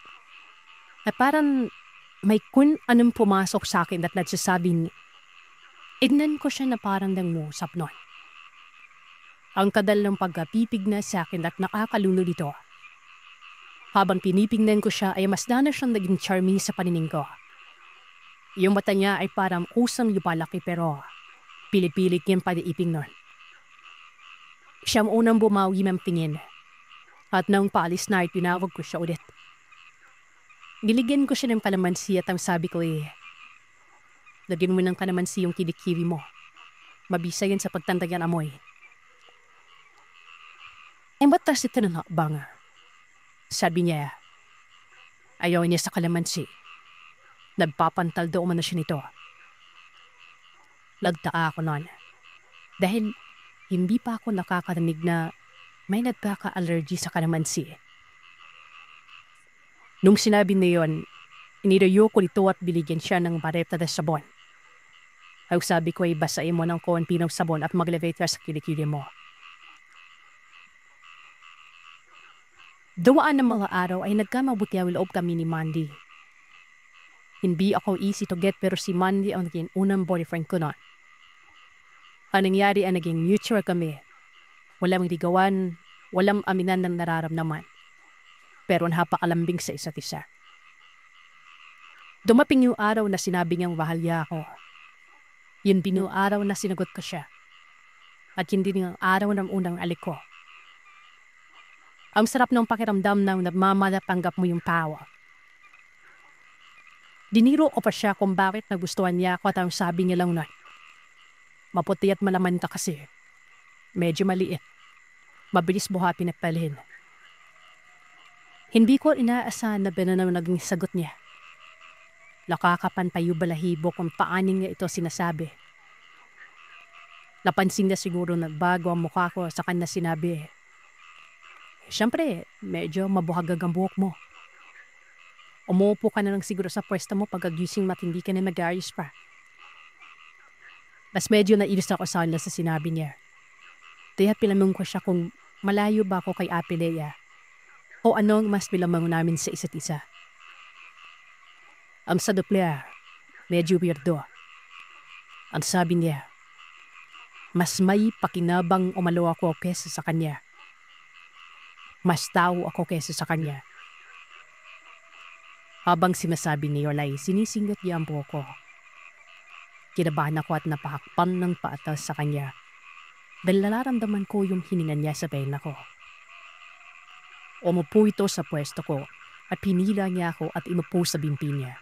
At parang may kun anong pumasok sa akin at nagsasabing, ignan ko siya na parang nangusap nun. Ang kadal ng pagkapitig na sa akin at nakakalunod ito. Habang pinipignan ko siya ay mas na siyang naging charming sa panining ko. Yung mata niya ay parang usang lupalaki pero pilipilit niyang paniiping nun. Siyang unang bumawi ng tingin. At nang paalis na ay tinawag ko siya ulit. Niligyan ko siya ng kalamansi at ang sabi ko lagyan mo ng kalamansi yung kilikili mo. Mabisa yan sa pagtantagan amoy. Ba't tas ito na nakbanga? Sabi niya, ayaw niya sa kalamansi. Nagpapantal daw umano siya nito. Nagtaka ako noon. Dahil hindi pa ako nakakarinig na may nagkaka-allergy sa kalamansi. Nung sinabi niya yun, Inidayo ko ito at biligyan siya ng bareta de sabon. Ang sabi ko ay basain mo ng konti ng sabon at maglagay ka sa kilikili mo. Dawaan ng mga araw ay nagkamabuti ang loob kami ni Mandy. Hindi ako easy to get pero si Mandy ang naging unang boyfriend ko noon. Ang nangyari ay naging mutual kami. Walang ligawan, walang aminan ng nararamdaman. Pero napakalambing sa isa't isa. Dumaping yung araw na sinabi niyang mahal niya ako. Yun din yung araw na sinagot ko siya. At yun din yung araw ng unang alik ko. Ang sarap ng pakiramdam na nagmamalapanggap mo yung tawa. Diniro ko pa siya kung bakit nagustuhan niya ako at ang sabi niya lang na, maputi at malaman ka kasi. Medyo maliit. Mabilis buhatin at palhin. Hindi ko inaasahan na binanaw naging sagot niya. Nakakapantayo balahibo kung paaning niya ito sinasabi. Napansin niya siguro na bago ang mukha ko sa kanya sinabi, siyempre, medyo mabuhagag ang buhok mo. Umuupo ka na lang siguro sa pwesto mo pagkagising at hindi ka na mag-ayos pa. Mas medyo nainis ako sa sa sinabi niya. Kaya pinamang ko siya kung malayo ba ako kay Ate Lea o anong mas pinamang namin sa isa't isa. Ang sagot niya, medyo weirdo. Ang sabi niya, mas may pakinabang umalo ako kesa sa kanya. Mas tao ako kesa sa kanya. Habang sinasabi ni Yolay, sinisingat niya ang buhok ko. Kinabahan ako at napahakpan ng paatas sa kanya dahil nararamdaman ko yung hininga niya sa pena ko. Umupo ito sa pwesto ko at pinila niya ako at inupo sa bimpi niya.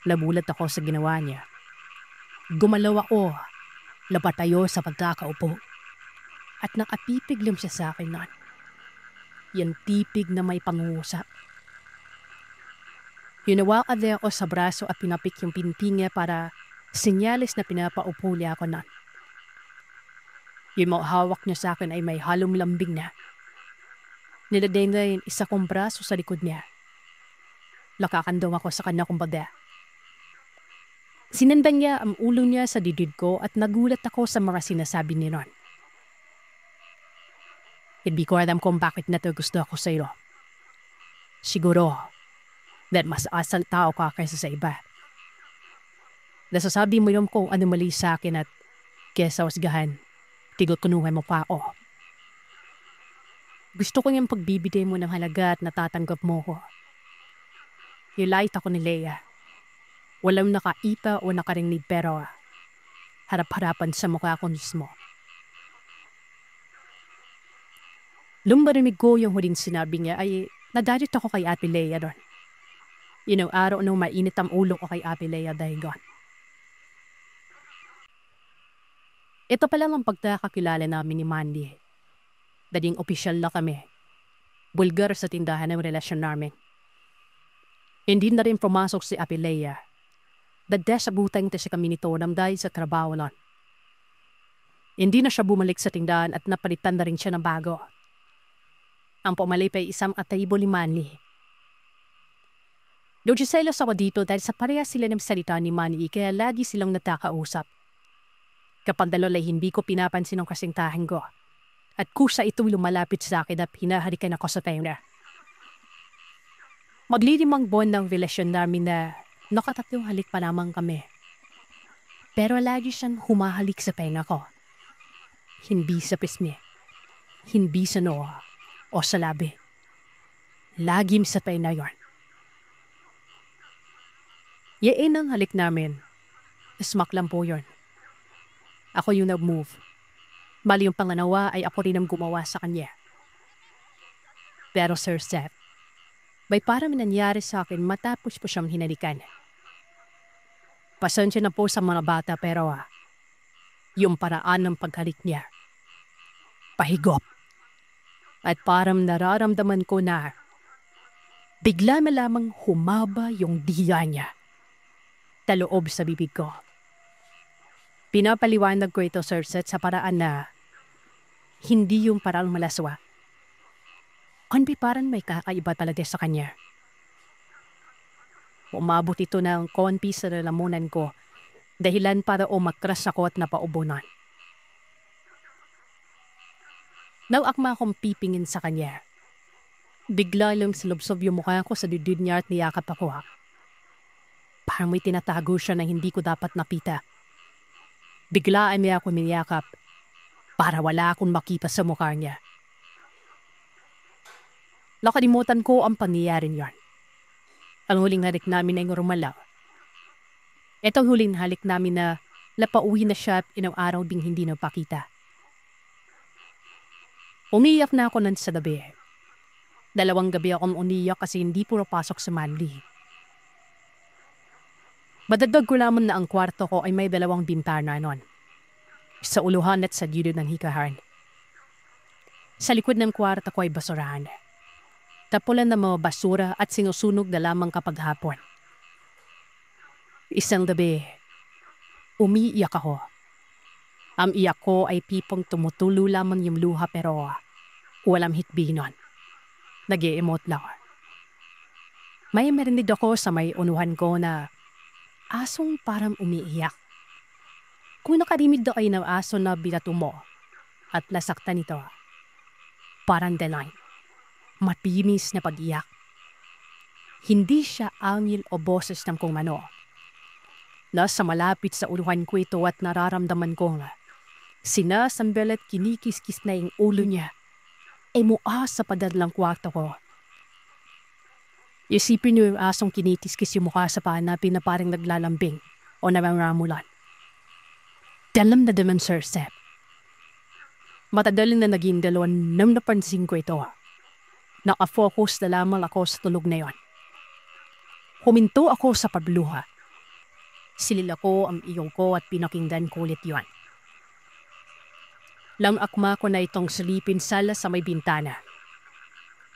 Nabulat ako sa ginawa niya. Gumalaw ako, lapatayo sa pagkakaupo. At nakapipig lang siya sa akin noon. Yan tipig na may pangungusap. Hinawakan niya ako sa braso at pinapik yung pinti niya para sinyalis na pinapaupo niya ako noon. Yung mga hawak niya sa akin ay may halong lambing na. Nilagay niya yung isa kong braso sa likod niya. Nakakandong ako sa kanya kumbaga. Sinandan niya ang ulo niya sa dibdib ko at nagulat ako sa mga sinasabi niya noon. Hindi ko alam kung bakit na ito gusto ako sa iyo. Siguro, that mas asal tao ka kaysa sa iba. Nasasabi mo yun kung ano mali sa akin at kesa wasgahan, tigil kunuhan mo pa ako. Gusto ko yung pagbibigay mo ng halaga at natatanggap mo ko. Hilait ako ni Lea. Walang nakaipa o nakarinig pero harap-harapan sa mukha ko mismo. Nung marinig ko yung huling sinabi niya ay nadalit ako kay Ate Lea doon. Yun ang araw nung mainit ang ulo ko kay Ate Lea dahil doon. Ito pala ang pagkakakilala namin ni Mandy. Daling opisyal na kami. Bulgar sa tindahan ng relasyon namin. Hindi na rin pumasok si Ate Lea. Dadasabutan siya kami nito dahil sa trabaho nun. Hindi na siya bumalik sa tindahan at napalitan na rin siya ng bago. Ang pumalip ay isang ataybo ni Manny. Doon selos ako dito dahil sa pareha sila ng salita ni Manny kaya lagi silang natakausap. Kapag dalawa ay hindi ko pinapansin ang kasintahan ko. At kusa ito lumalapit sa akin at hinahalikan ako sa tenga. Maglilimang buwan ng relasyon namin na nakatatlong halik pa lamang kami. Pero lagi siyang humahalik sa tenga ko. Hindi sa pisngi. Hindi sa noo o sa labi. Lagim sa tenga yon. Yain ang halik namin. Smack lang po yun. Ako yung nag-move. Bali yung panganawa ay ako rin ang gumawa sa kanya. Pero Sir Seth, may parang nangyari sa akin matapos po siyang hinalikan. Pasensya na po sa mga bata pero yung paraan ng paghalik niya, pahigop. At parang nararamdaman ko na bigla na lamang humaba yung diya niya. Taloob sa bibig ko. Pinapaliwanag ko ito, Sir Seth, sa paraan na hindi yung parang malaswa. Kundi parang may kakaiba talaga sa kanya. Umabot ito ng konti sa lalamunan ko, dahilan para umakras ako at napaubunan. Nawakma akong pipingin sa kanya. Bigla lang silubsob yung mukha ko sa dibdib niya at niyakap ako. Parang may tinatago siya na hindi ko dapat napita. Biglaan niya ako niyakap para wala akong makita sa mukha niya. Nakalimutan ko ang pangyayari niyan. Ang huling halik namin ay normal. Itong huling halik namin na napauwi na siya at inang araw ding hindi napakita. Umiyak na ako nun sa gabi. 2 gabi akong umiyak kasi hindi pumapasok sa Manly. Badagdag ko lamang na ang kwarto ko ay may 2 bintana nun. Sa uluhan at sa gilid ng hikahan. Sa likod ng kwarto ko ay basurahan. Tapulan ng mga basura at sinusunog na lamang kapag hapon. Isang gabi, umiiyak ako. Ang iyak ko ay pipong tumutulo lamang yung luha pero walang hitbi nun. Nag-i-emote lang. May marinig ako sa may unuhan ko na asong parang umiiyak. Kung nakarimid daw ay ng aso na binato mo at nasaktan ito, parang deny. Matinis na pag-iyak. Hindi siya angil o boses ng kung ano. Nasa malapit sa uruhan ko ito at nararamdaman ko nga. Sinasambel at kinikis-kis na yung ulo niya ay mukha sa padadlang kwarto ko. Isipin niyo yung asong kinikis-kis yung mukha sa pahanapin na parang naglalambing o narangramulan. Dalam na daman, Sir Seth. Matagaling na naging 2 nang napansin ko ito. Naka-focus na lamang ako sa tulog na yon. Huminto ako sa pagluha. Silila ko ang iyong ko at pinakinggan ko ulit yon. Lang akma ko na itong silipin sala sa may bintana.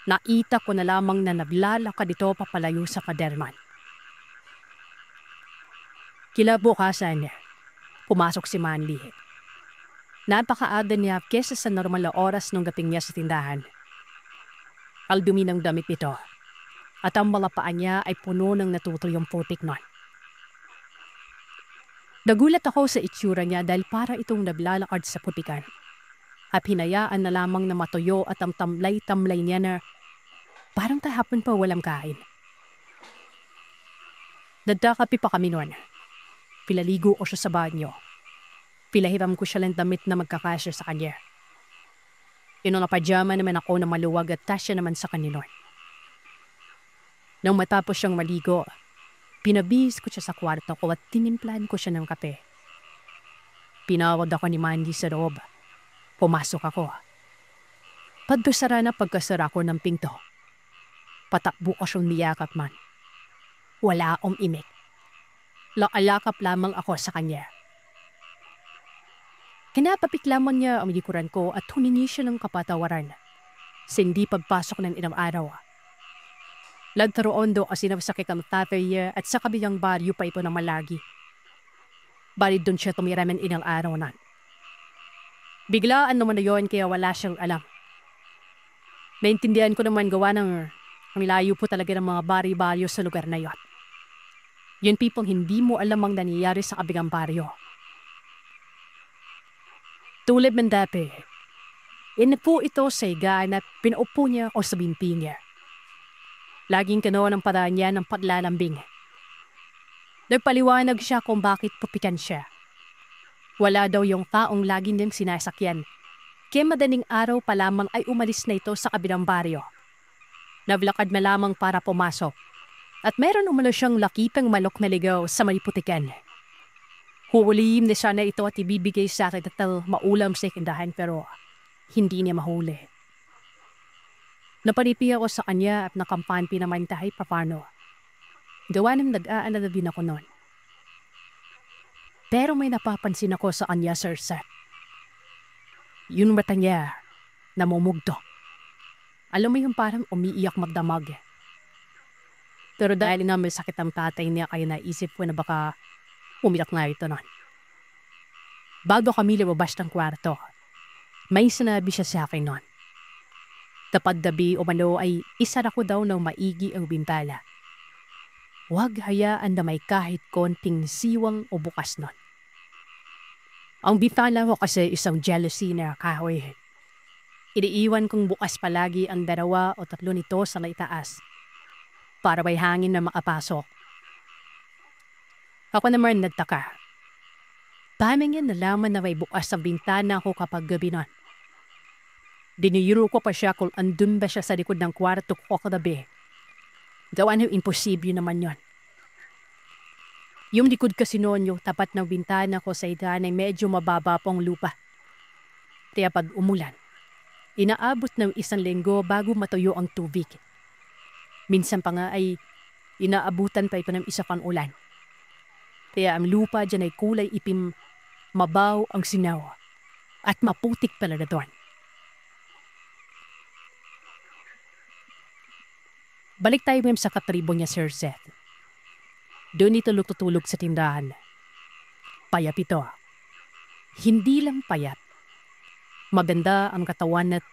Nakita ko na lamang na naglalakad ito papalayo sa kaderman. Kinabukasan, pumasok si Manly. Napakaada niya kesa sa normal na oras nung dating niya sa tindahan. Aldumi ng damit nito at ang mga paa niya ay puno ng natutuyong putik nun. Nagulat ako sa itsura niya dahil para itong naglalakad sa putikan at hinayaan na lamang na matuyo at ang tamlay-tamlay niya na parang kahapon pa walang kain. Nagdakapi pa kami nun. Pilaligo ko siya sa banyo. Pilahiram ko siya ng damit na magkakasya sa kanya. Pajama naman ako na maluwag at tasya naman sa kanino. Nang matapos siyang maligo, pinabihis ko siya sa kwarto ko at tinimplahan ko siya ng kape. Pinawag ako ni Mandy sa loob. Pumasok ako. Pagdusara na pagkasara ko ng pinto. Patakbo ko siyang niyakap man. Wala akong imik. Lakap lamang ako sa kanya. Kinapapik lamang niya ang likuran ko at humingi siya ng kapatawaran. Hindi pagpasok ng ilang araw. Lagtaroon do kasi nabasakit ang tatay niya at sa kabilang baryo pa ito na malagi. Bali doon siya tumira ng ilang araw na. Biglaan naman na yun kaya wala siyang alam. Naintindihan ko naman gawa ng layo po talaga ng mga bari-baryo sa lugar na yon. Yun pipong hindi mo alam ang nangyayari sa kabilang baryo. Tulad ng dati, inapo ito sa higaan at pinaupo niya o sa binti niya. Laging kanoon ang paraan niya ng paglalambing. Nagpaliwanag siya kung bakit pupikan siya. Wala daw yung taong laging niyang sinasakyan. Kaya madaling araw pa lamang ay umalis na ito sa kabilang baryo. Naglakad na lamang para pumasok. At meron umalo siyang lakitang manok na ligaw sa may putikan. Huhulihin na sana ito at ibibigay sa akin at maulam sa ikindahan pero hindi niya mahuli. Napanipi ako sa kanya at nakampanpi naman tayo papano. Gawa ng nag-aana na din ako noon. Pero may napapansin ako sa kanya, Sir Seth. Yung mata niya, namumugto. Alam mo yung parang umiiyak magdamag. Pero dahil na may sakit ang tatay niya kaya naisip ko na baka umiyak na ito nun. Bago kami lumabas ng kwarto, may sinabi siya sa akin nun. Tapad gabi umano ay isara ko daw ng maigi ang bintala. Huwag hayaan na may kahit konting siwang o bukas nun. Ang bintana ko kasi isang jealousy na kahoy. Iniiwan kong bukas palagi ang 2 o 3 nito sa may taas para may hangin na makapasok. Ako naman nagtaka. Paano niya nalaman na may bukas ang bintana ko kapag gabi nun? Diniyuro ko pa siya kung andun ba siya sa likod ng kwarto ko kagabi. Gawa niyo imposible naman yon. Yung likod kasi noon yung tapat ng bintana ko sa itaan ay medyo mababa pong lupa. Kaya pag umulan, inaabot ng 1 linggo bago matuyo ang tubig. Minsan pa nga ay inaabutan pa ito ng isa pang ulan. Kaya ang lupa dyan ay kulay itim, mabaw ang sinaw, at maputik pala na doon. Balik tayo ngayon sa katribo niya, Sir Seth. Doon ito tutulog sa tindahan. Payat ito. Hindi lang payat. Maganda ang katawan at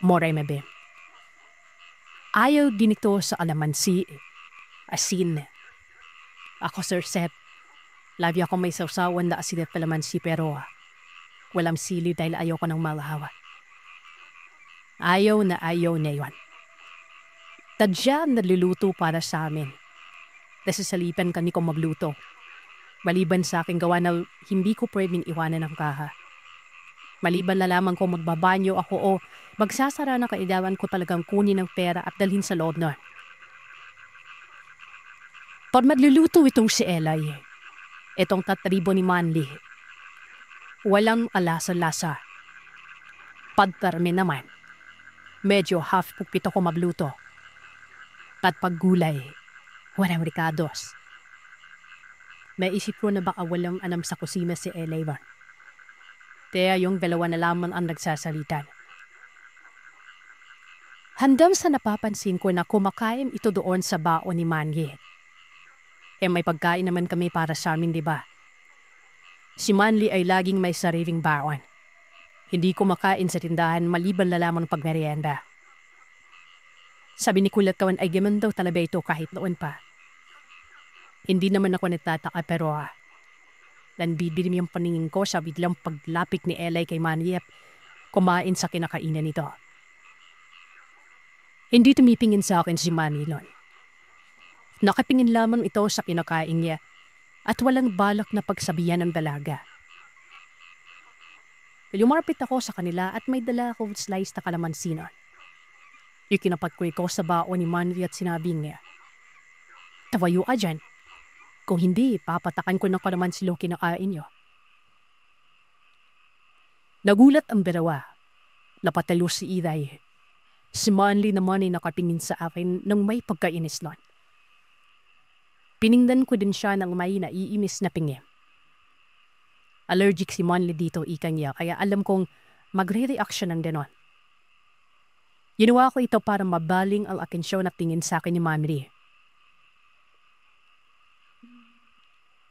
moray mabe. Ayaw din ito sa alamansi, asin. Ako, Sir Seth, lagi ako may sausawan na asin at palamansi pero walang sili dahil ayaw ko ng malahawa. Ayaw na yun. Tadya naluluto para sa amin. Nasasalipan kami kong magluto. Maliban sa aking gawa na hindi ko pwedeng iwanan ng kaha. Maliban na lamang kung magbabanyo ako o magsasara na kailangan ko talagang kunin ng pera at dalhin sa loob na. Pag magluluto itong si Elay, itong katribo ni Manly, walang alasa-lasa. Pagkarami naman, medyo half-cook ito ko magluto. At paggulay, walang rikados. May isip ko na baka walang alam sa kusina si Elay ba. Kaya yung 2 na lamang ang nagsasalitan. Hanggang sa napapansin ko na kumakain ito doon sa baon ni Manly. May pagkain naman kami para sa amin, di ba? Si Manly ay laging may sariling baon. Hindi kumakain sa tindahan maliban na lamang pagmerienda. Sabi ni Kulat Kawan ay gaman daw talaga ito kahit noon pa. Hindi naman ako nagtataka pero nanbibilim yung paningin ko sa biglang paglapit ni Elay kay Manly at kumain sa kinakainan nito. Hindi tumipingin sa akin si Manly noon. Nakatingin lamang ito sa kinakain niya at walang balak na pagsabihan ng dalaga. Lumapit ako sa kanila at may dala akong slice na kalamansi nun. Yung kinapagkoy ko sa baon ni Manly at sinabing niya, "Tawayo ka dyan. Kung hindi, papatakan ko ng kalamansi lo kinakain niyo." Nagulat ang berawa. Napatalo si Iday. Si Manly naman ay nakatingin sa akin nang may pagkainis nun. Piningdan ko din siya ng may naiinis na pingin. Allergic si Manly dito, ika niya, kaya alam kong magre-react siya ng ganon. Ginawa ko ito para mabaling ang atensyon na tingin sa akin ni Manly.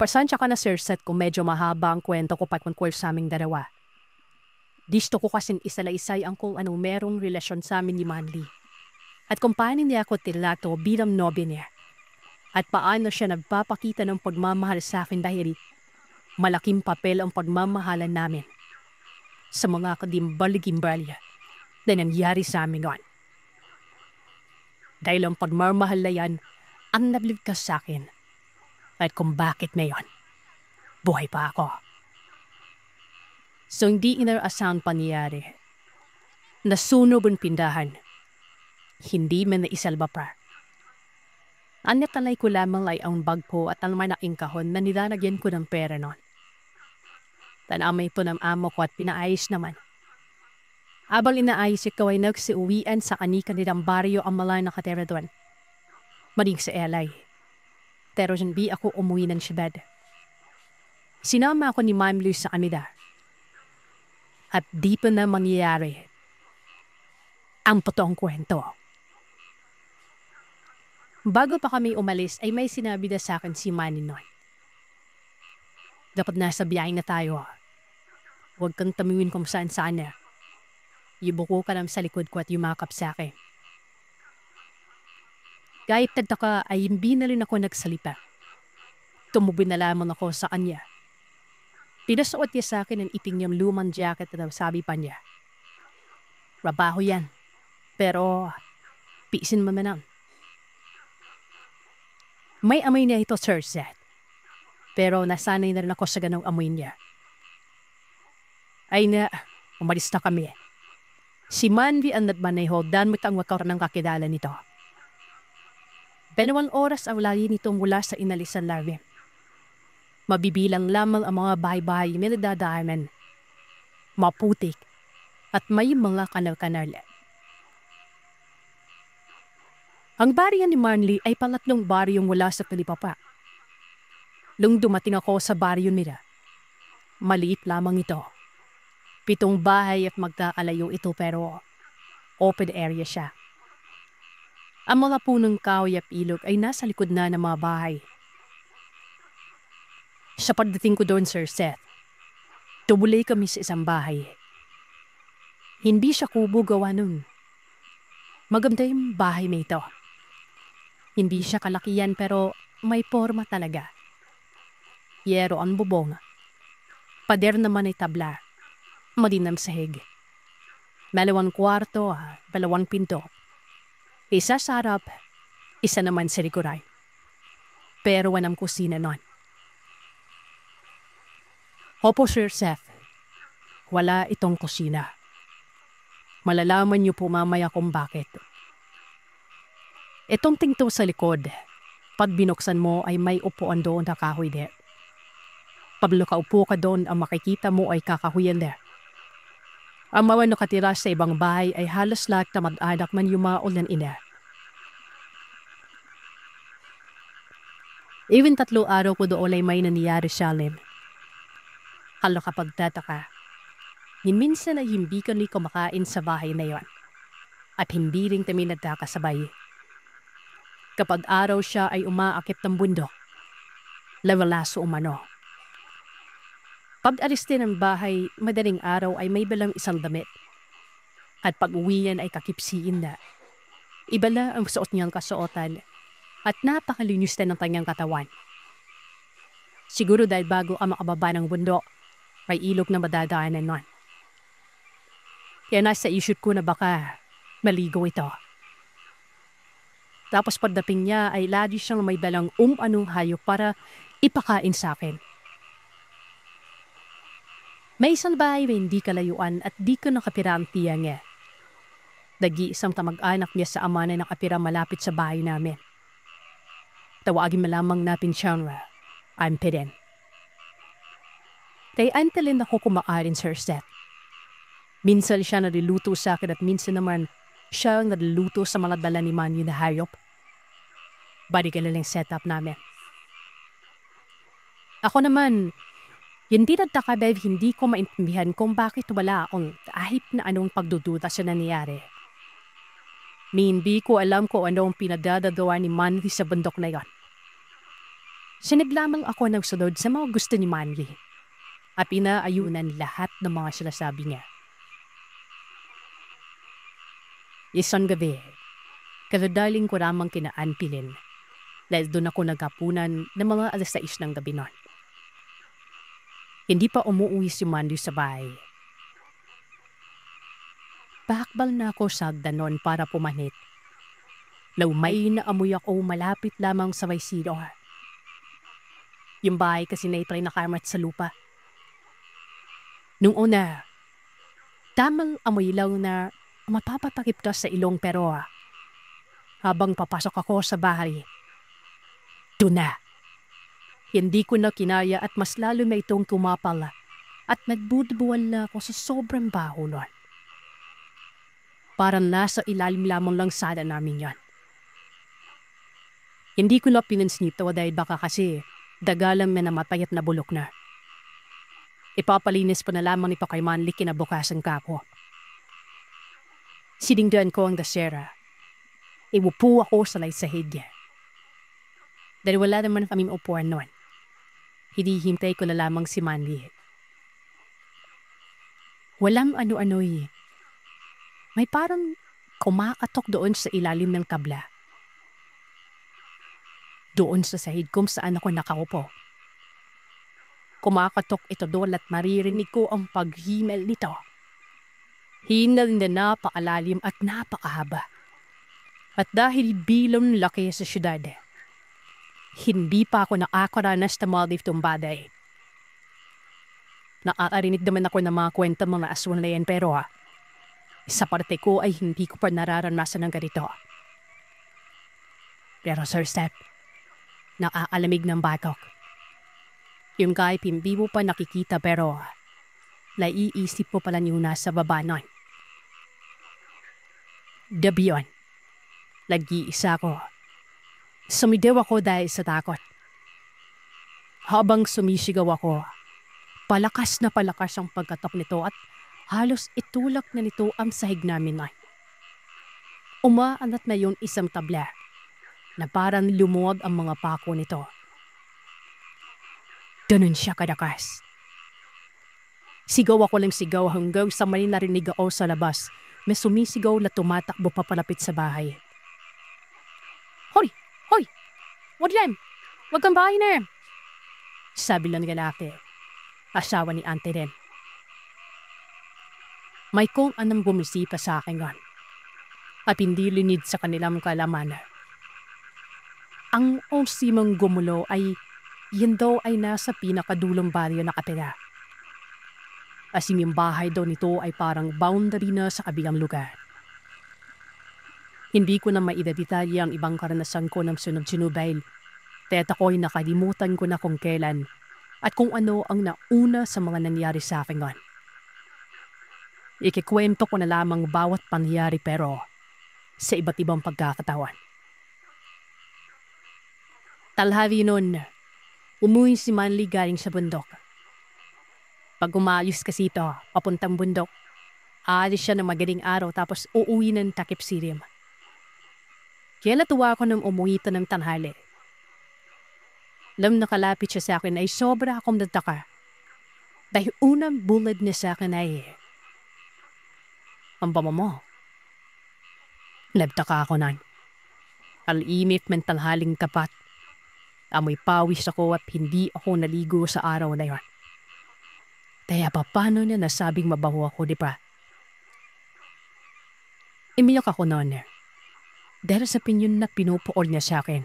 Pasensya ka na, Sir Seth, kung medyo mahaba ang kwento ko patungkol sa aming dalawa. Gusto ko kasing isalaysay ang kung anong merong relasyon sa amin ni Manly. At kung paano niya ako tilato bilang nobya niya. At paano siya nagpapakita ng pagmamahal sa akin dahil malaking papel ang pagmamahalan namin sa mga kadimbaligimbalya na nangyari sa amin noon. Dahil ang pagmamahal na yan ang nagligtas sa akin at kung bakit ngayon buhay pa ako. So hindi inaasahan pangyayari. Nasunog ang pindahan. Hindi man naisalba pa. Ang natalay ko lamang ay ang bag ko at ang malaking kahon na nilalagyan ko ng pera noon. Tanamay po ng amo ko at pinaayos naman. Abang inaayos ikaw ay nagsiuwian sa kanilang baryo ang mga nakatera doon. Maring sa Elay. Pero hindi ako umuwi ng syudad. Sinama ako ni Ma'am Luis sa kanila. At di pa na mangyayari ang totoong kwento. Bago pa kami umalis ay may sinabi na sa akin si Manny noon. Dapat nasa biyahe na tayo. Huwag kang tamiwin kung saan sana. Ibuko ka lang sa likod ko at yumakap sa akin. Kahit nagtaka ay hindi na rin ako nagsalita. Tumubi na lamang ako sa kanya. Pinasuot niya sa akin ang iting niyang lumang jacket at sabi pa niya, "Trabaho yan, pero piisin mo na lang." May amoy na ito, Sir Seth. Pero nasanay na rin ako sa ganong amoy niya. Ay na, umalis na kami. Si Manvi ang nagmaneho dan mo ang wakar ng kakilala nito. 2 oras ang layo nito mula sa inalisan namin. Mabibilang lamang ang mga bahay-bahay na nadadaanan. Maputik at may mga kanal-kanal. Ang baryo ni Manly ay pangatlong baryong mula sa Talipapa. Nung dumating ako sa baryo nila, maliit lamang ito. 7 bahay at magkakalayo ito pero open area siya. Ang mga punong kahoy at ilog ay nasa likod na ng mga bahay. Sa pagdating ko doon, Sir Seth, tubulay kami sa isang bahay. Hindi siya kubo gawa nun. Maganda yung bahay na ito. Hindi siya kalakihan pero may forma talaga. Yero ang bubong. Pader naman ay tabla. Madinang sahig. 2 kwarto, 2 pinto. Isa sa harap, isa naman sa likuran. Pero walang kusina nun. Opo, Sir Seth. Wala itong kusina. Malalaman niyo po mamaya kung bakit. Itong tingto sa likod, pag binuksan mo ay may upuan doon na kahoy din. Pag nakaupo ka doon, ang makikita mo ay kakahuyan din. Ang mga nakatira sa ibang bahay ay halos lahat na mag-anak man yumaon ng ina. Even 3 araw ko doon ay may nangyari sa amin. Kala kapag tataka, minsan ay hindi kami kumakain sa bahay na yon. At hindi rin kami nagkakasabay. Kapag araw siya ay umaakit ng bundok, lawalaso umano. Pag alis din ng bahay, madaling araw ay may balang isang damit. At pag uwian ay kakipsiin na. Iba na ang suot niyang kasuotan at napakalinis na ng kanyang katawan. Siguro dahil bago ang makababa ng bundok, may ilog na madadaanan nun. Kaya nasa isip ko na baka maligo ito. Tapos pagdating niya ay lagi siyang may dalang anong hayop para ipakain sa akin. May isang bahay na hindi kalayuan at di ko nakapira ang tiya niya. Nag-iisang kamag-anak niya sa ama na nakapira malapit sa bahay namin. Tawagin malamang natin siyang Antelin. Kay Antelin ako kumakain, Sir Seth. Minsan siya naluluto sa akin at minsan naman siya naluluto sa mga dala ni Manny na hayop. Balikan lang setup namin. Ako naman, hindi nagtaka dahil hindi ko maintindihan kung bakit wala akong kahit na anong pagdududa sa nangyayari. Hindi ko alam kung anong pinadadagawa ni Manly sa bundok na yon. Siniglamang ako nagsunod sa mga gusto ni Manly at pinaayunan lahat ng mga sinasabi niya. Isang gabi, kadadaling ko ramang kinaanpilin dahil doon ako nagkapunan ng mga 6:00 ng gabi noon. Hindi pa umuwi si Manly sa bahay. Pakbal na ako sa hagdanon para pumanit. Laumay na amoy ako malapit lamang sa may silo. Yung bahay kasi na ito'y nakamat sa lupa. Nung una, tamang amoy lang na mapapatakip ka sa ilong pero habang papasok ako sa bahay, doon na. Hindi ko na kinaya at mas lalo na itong kumapal at nagbudubuan na ako sa sobrang baho nun. Parang nasa ilalim lamang lang sana namin yan. Hindi ko na pinansin ito dahil baka kasi dagalang na namatay at nabulok na. Ipapalinis pa na lamang ito kay Manly kinabukasan ka ako. Siningdan ko ang dasera. Iwupo ako sa sahig. Dahil wala naman kaming upuan noon. Hinihintay ko na lamang si Manly. Walang ano-ano'y. May parang kumakatok doon sa ilalim ng tabla. doon sa sahig kung saan ako nakaupo. Kumakatok ito doon at maririnig ko ang paghimel nito. Hinal na napakalalim at napakahaba. At dahil bilang laki sa syudad, hindi pa ako nakakaranas na mga ditong bagay. Nakakarinig naman ako ng mga kwenta mga aswang na yan pero sa parte ko ay hindi ko pa nararanasan ng ganito. Pero Sir Step, nakakalamig ng bakok. Yung kahit hindi mo pa nakikita pero naiisip mo pala yung nasa baba nun. Gabi yun. Nag-iisa ko. Sumidaw ako dahil sa takot. Habang sumisigaw ako, palakas na palakas ang pagkatok nito at halos itulak na nito ang sahig namin na. Umaanat na yung isang tabla na parang lumuwag ang mga pako nito. Ganun siya kadakas. Sigaw ako ng sigaw hanggang sa may narinig ako sa labas. May sumisigaw na tumatakbo papalapit sa bahay. Hoy! Hoy! Wag yan! Wag kang bahay na yan! Sabi lang ng lalaki. Asawa ni Auntie Ren. May kung anong bumisipa sa akin gan. At hindi linid sa kanilang kalaman. Ang osimang gumulo ay yan daw ay nasa pinakadulong baryo na katira. Asim yung bahay daw nito ay parang boundary na sa kabilang lugar. Hindi ko na maidetalye ang ibang karanasan ko ng sunod-sunod dahil ako'y nakalimutan ko na kung kailan at kung ano ang nauna sa mga nangyari sa akin ngayon. Ikikwento ko na lamang bawat pangyari pero sa iba't ibang pagkakatawan. Talhabi nun, umuwi si Manly galing sa bundok. Pag umayos kasi ito, papuntang bundok, aalis siya ng magaling araw tapos uuwi ng takip sirim. Kaya natuwa ako nung umuwi ito ng tanghali. Alam nakalapit siya sa akin ay sobra akong nataka. Dahil unang bulad niya sa akin ay, ang bama mo. Nagtaka ako nan. Al-init ng tanghaling tapat. Amoy pawis ako at hindi ako naligo sa araw na yon. Kaya paano niya nasabing mabaho ako, di ba? Imiyak ako noon. Dahil sa pinyon na pinupuol niya sa akin.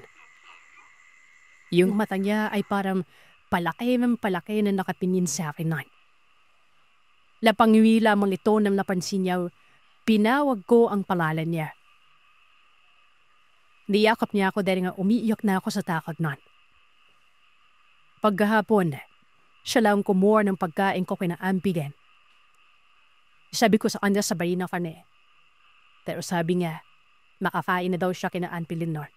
Yung mata niya ay parang palaki na nakatingin sa akin noon. Lapangwi lamang ito nang napansin niya, pinawag ko ang palalan niya. Niyakap niya ako dahil nga umiiyak na ako sa takot noon. Pagkahapon, siya lang kumuha ng pagkain ko kinaampigan. Sabi ko sa kanya sabay na kami. Pero sabi niya, makakain na daw siya kinaanpilin noon.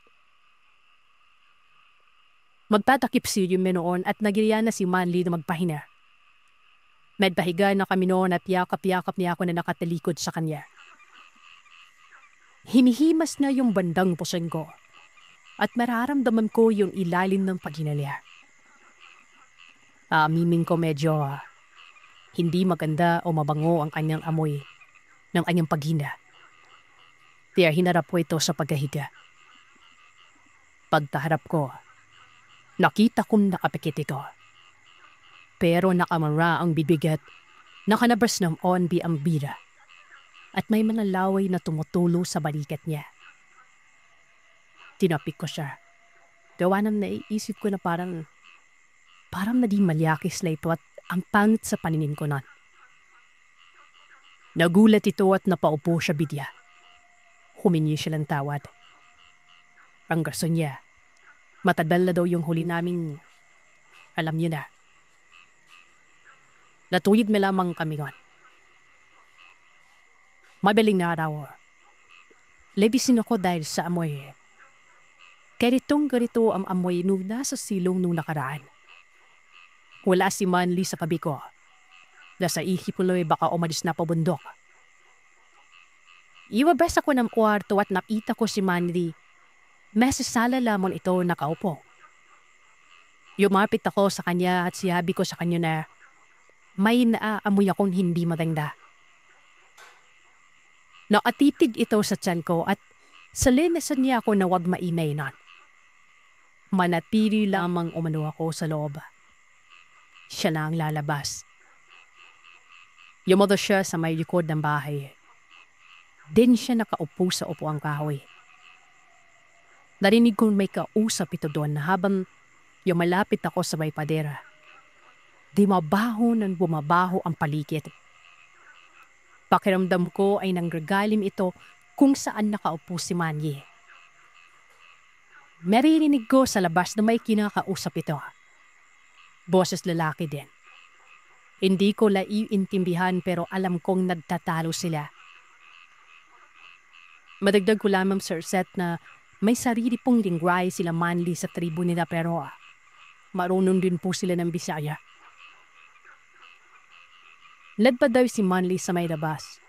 Magtatakip siya yung noon at nagiriya na si Manly na magpahinga. Medpahiga na kami noon at yakap-yakap niya ako na nakatalikod sa kanya. Hinihimas na yung bandang puson ko at mararamdaman ko yung ilalim ng paghinalya. Aaminin ko medyo hindi maganda o mabango ang kanyang amoy ng kanyang paghina. Kaya hinarap ko ito sa pagkahiga. Pagtaharap ko, nakita kong nakapikit ito. Pero nakamara ang bibig at nakanabas ng onbi ang bira at may manalaway na tumutulo sa balikat niya. Tinapik ko siya. Gawa ng naiisip ko na parang naging malyakis na ito at ang pangit sa paningin ko nun. Nagulat ito at napaupo siya bigla. Humingi siya ng tawad. Ang gusto niya, matadal na daw yung huli naming, alam niyo na. Natuyid na lamang kami nun. Mabaling na araw. Lebisin ako dahil sa amoy. Karitong garito ang amoy nung nasa silong nung nakaraan. Wala si Manly sa tabi ko. Nasa ihip ko baka umalis na pabundok. Iwabas ako ng kwarto at nakita ko si Manly. Masasala lamang ito nakaupo. Yumapit ako sa kanya at siyabi ko sa kanya na may naaamoy akong hindi maganda. Nakatitig ito sa tiyan ko at salinasan niya ako na wag maingay nun. Manatili lamang umano ako sa loob. Siya na ang lalabas. Yumundo siya sa may likod ng bahay. Din siya nakaupo sa upuang kahoy. Narinig kong may kausap ito doon habang yumalapit ako sa may padera. Di mabaho nang bumabaho ang paligid. Pakiramdam ko ay nanggagalim ito kung saan nakaupo si Manny. Maririnig ko sa labas na may kinakausap ito. Boses lalaki din. Hindi ko naiintindihan pero alam kong nagtatalo sila. Madagdag ko lamang, Sir Seth, na may sarili pong lingwahe sila Manly sa tribo nila pero marunong din po sila ng Bisaya. Ladpad daw si Manly sa may labas.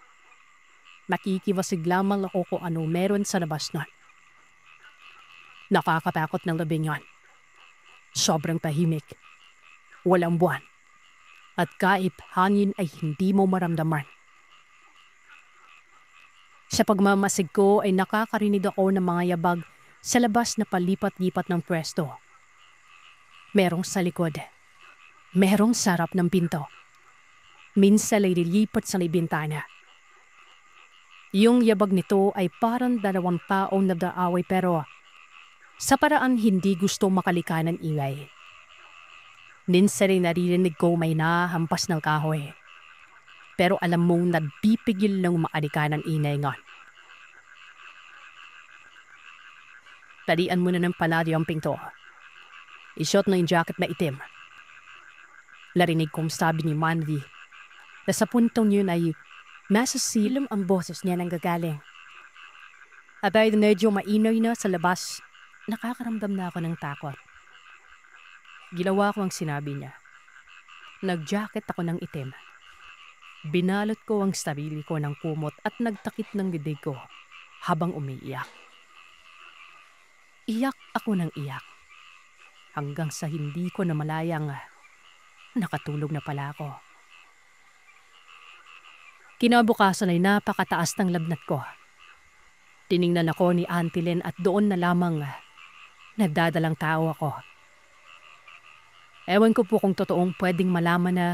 Nakikiwasig lamang ako kung ano meron sa labas nun. Nakakatakot ng labing yon. Sobrang tahimik. Walang buwan. At kahit hangin ay hindi mo maramdaman. Sa pagmamasig ko ay nakakarinig ako ng mga yabag sa labas na palipat-lipat ng pwesto. Merong sa likod. Merong sarap ng pinto. Minsan ay lilipat sa may bintana. Yung yabag nito ay parang dalawang taong nag-aaway pero sa paraan hindi gusto makalika ng ingay. Minsan ay naririnig ko may nahampas ng kahoy. Pero alam mong nagpipigil ng makalika ng ingay ngon. Talian mo na ng paladyo ang pinto. Isuot na yung jacket na itim. Narinig kong sabi ni Manly na sa puntong yun ay nasa silom ang boses niya nang gagaling. At dahil medyo mainoy na sa labas, nakakaramdam na ako ng takot. Ginawa ko ang sinabi niya. Nag-jacket ako ng itim. Binalot ko ang sarili ko ng kumot at nagtakip ng bibig ko habang umiiyak. Iyak ako ng iyak. Hanggang sa hindi ko na malayang nakatulog na pala ako. Kinabukasan ay napakataas ng lagnat ko. Tiningnan ako ni Auntie Len at doon na lamang nagdadalang tao ako. Ewan ko po kung totoong pwedeng malaman na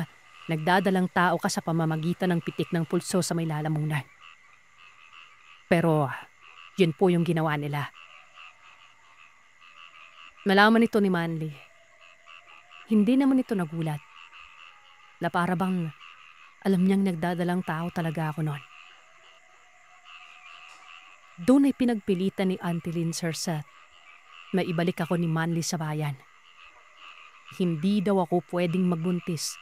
nagdadalang tao ka sa pamamagitan ng pitik ng pulso sa may lalamunan. Pero yun po yung ginawa nila. Nalaman ito ni Manly. Hindi naman ito nagulat. Na para bang alam niyang nagdadalang tao talaga ako noon. Doon ay pinagpilitan ni Auntie Len, Sir Seth, na ibalik ako ni Manly sa bayan. Hindi daw ako pwedeng magbuntis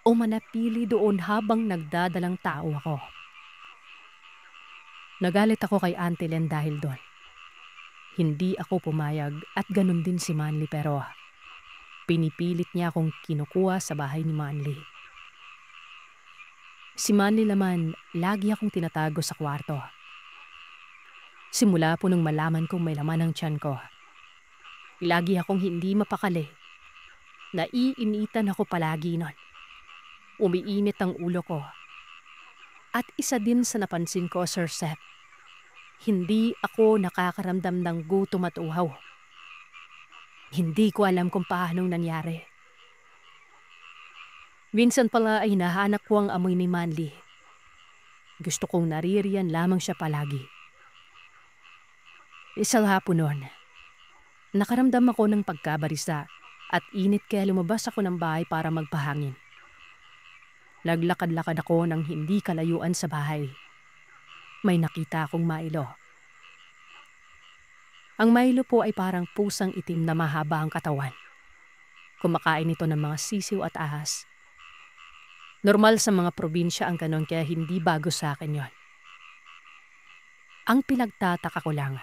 o manatili doon habang nagdadalang tao ako. Nagalit ako kay Auntie Len dahil doon. Hindi ako pumayag at ganun din si Manly pero pinipilit niya akong kinukuha sa bahay ni Manly. Si Manly naman, lagi akong tinatago sa kwarto. Simula po nung malaman kong may laman ang tiyan ko, lagi akong hindi mapakali. Naiinitan ako palagi nun. Umiinit ang ulo ko. At isa din sa napansin ko, Sir Seth, hindi ako nakakaramdam ng gutom at uhaw. Hindi ko alam kung paanong nangyari. Minsan pala ay nahanap ko ang amoy ni Manly. Gusto kong naririyan lamang siya palagi. Isang hapon noon, nakaramdam ako ng pagkabarisa at init kaya lumabas ako ng bahay para magpahangin. Naglakad-lakad ako ng hindi kalayuan sa bahay. May nakita akong Milo. Ang Milo po ay parang pusang itim na mahaba ang katawan. Kumakain ito ng mga sisiw at ahas. Normal sa mga probinsya ang ganon kaya hindi bago sa akin yon. Ang pinagtataka ko lang,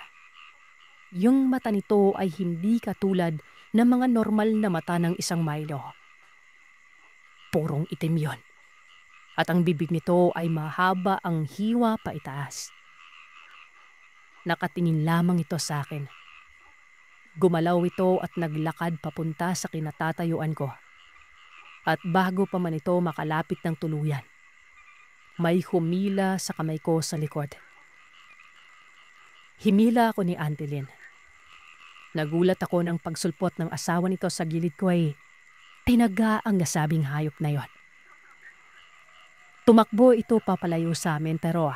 yung mata nito ay hindi katulad ng mga normal na mata ng isang Milo. Purong itim yon. At ang bibig nito ay mahaba ang hiwa pa itaas. Nakatingin lamang ito sa akin. Gumalaw ito at naglakad papunta sa kinatatayuan ko. At bago pa man ito makalapit ng tuluyan, may humila sa kamay ko sa likod. Himila ako ni Auntie Len. Nagulat ako ng pagsulpot ng asawa nito sa gilid ko ay tinaga ang nasabing hayop na yon. Tumakbo ito papalayo sa amin pero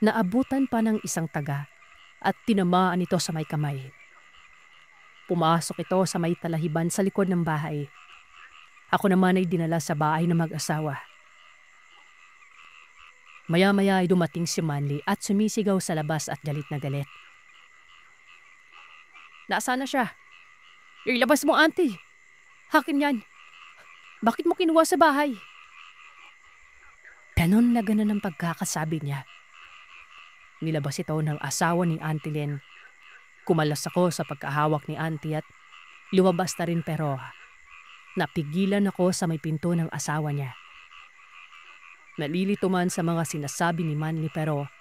naabutan pa ng isang taga at tinamaan ito sa may kamay. Pumasok ito sa may talahiban sa likod ng bahay. Ako naman ay dinala sa bahay ng mag-asawa. Maya-maya ay dumating si Manly at sumisigaw sa labas at galit na galit. Nasaan na siya? Ilabas mo, auntie. Hakin yan. Bakit mo kinuha sa bahay? Ganon na ganon ang pagkakasabi niya. Nilabas ito ng asawa ni Auntie Lynn. Kumalas ako sa pagkahawak ni Auntie at lumabas na rin pero napigilan ako sa may pinto ng asawa niya. Nalilito man sa mga sinasabi ni Manly pero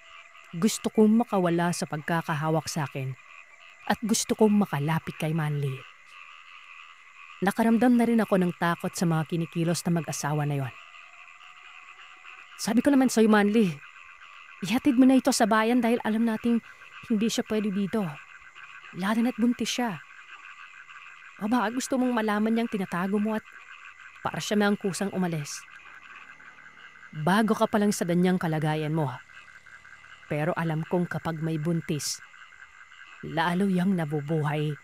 gusto kong makawala sa pagkakahawak sa akin at gusto kong makalapit kay Manly. Nakaramdam na rin ako ng takot sa mga kinikilos na mag-asawa na yon. Sabi ko naman sa'yo, Manly, ihatid mo na ito sa bayan dahil alam nating hindi siya pwede dito. Lalo na't buntis siya. O baka gusto mong malaman niyang tinatago mo at para siya may ang kusang umalis. Bago ka pa lang sa ganyang kalagayan mo. Pero alam kong kapag may buntis, lalo yang nabubuhay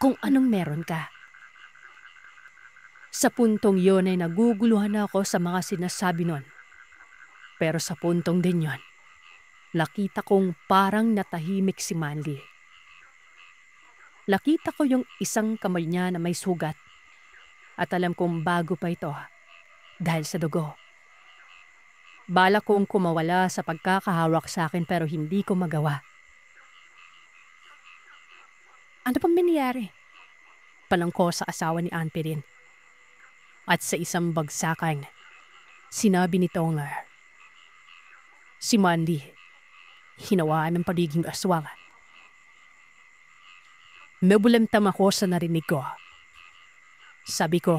kung anong meron ka. Sa puntong yon ay naguguluhan ako sa mga sinasabi nun. Pero sa puntong din yon, nakita kong parang natahimik si Manly. Nakita ko yung isang kamay niya na may sugat at alam kong bago pa ito dahil sa dugo. Bala kong kumawala sa pagkakahawak sa akin pero hindi ko magawa. Ano pang nangyari? Palangko sa asawa ni Auntie Lynn. At sa isang bagsakan, sinabi nito nga, si Manly, hinawaan ng pagiging aswang. Nabulamtam ako sa narinig ko. Sabi ko,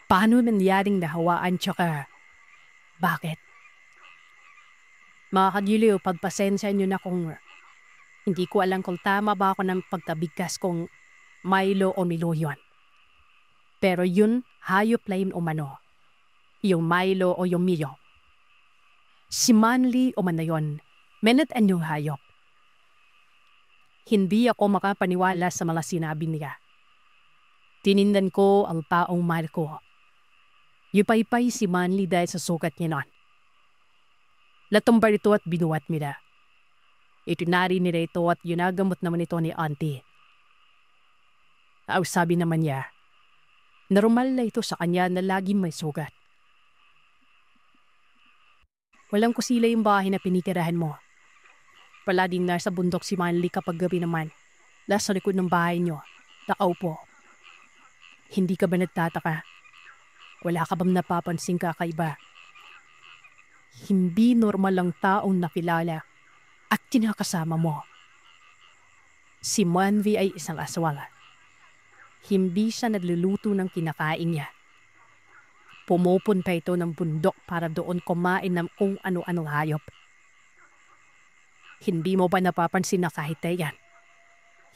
paano nangyaring nahawaan tsaka bakit? Mga kagiliw, pagpasensya nyo na kung hindi ko alam kung tama ba ako ng pagkabigkas kung Milo o Milo yun. Pero yun, hayop laim umano. Yung Milo o yung Milo. Si Manly o man na yun, menet anyong hayop. Hindi ako makapaniwala sa mga sinabi niya. Tinindan ko ang taong mahal ko. Yupaypay si Manly dahil sa sugat niya nun. Latumbar ito at binuwat nila. Itinari nila ito at yunagamot naman ito ni Auntie. Sabi naman niya, normal na ito sa kanya na laging may sugat. Walang kusila yung bahay na pinikirahan mo. Palaging nasa bundok si Manly kapag gabi naman. Nasa likod ng bahay niyo, nakaupo. Hindi ka ba nagtataka? Wala ka bang napapansing kakaiba? Hindi normal ang taong nakilala at kinakasama mo. Si Manly ay isang aswang. Hindi siya nagluluto ng kinakain niya. Pumupunta ito ng bundok para doon kumain ng kung ano-anong hayop. Hindi mo ba napapansin na kahit yan?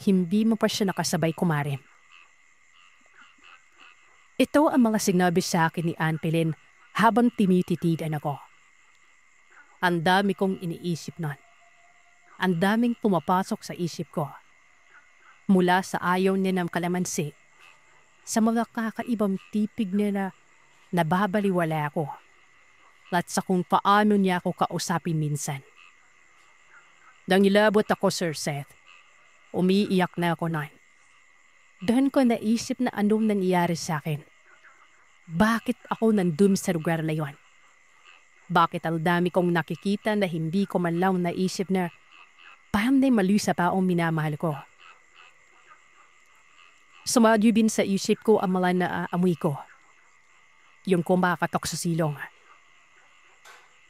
Hindi mo pa siya nakasabay kumain. Ito ang mga sinabi sa akin ni Auntie Lynn habang timititigan ako. Ang dami kong iniisip nun. Ang daming pumapasok sa isip ko. Mula sa ayaw niya ng kalamansi, sa mga kakaibang tipig niya na nababaliwala ako, at sa kung paano niya ako kausapin minsan. Nang ilabot ako, Sir Seth, umiiyak na ako nun. Doon ko naisip na anong nangyari sa akin. Bakit ako nandun sa lugar na yun? Bakit ang dami kong nakikita na hindi ko man lang naisip na parang may mali sa taong minamahal ko? Sumadyo din sa isip ko ang mga naamoy ko. Yung kumakatok sa silong.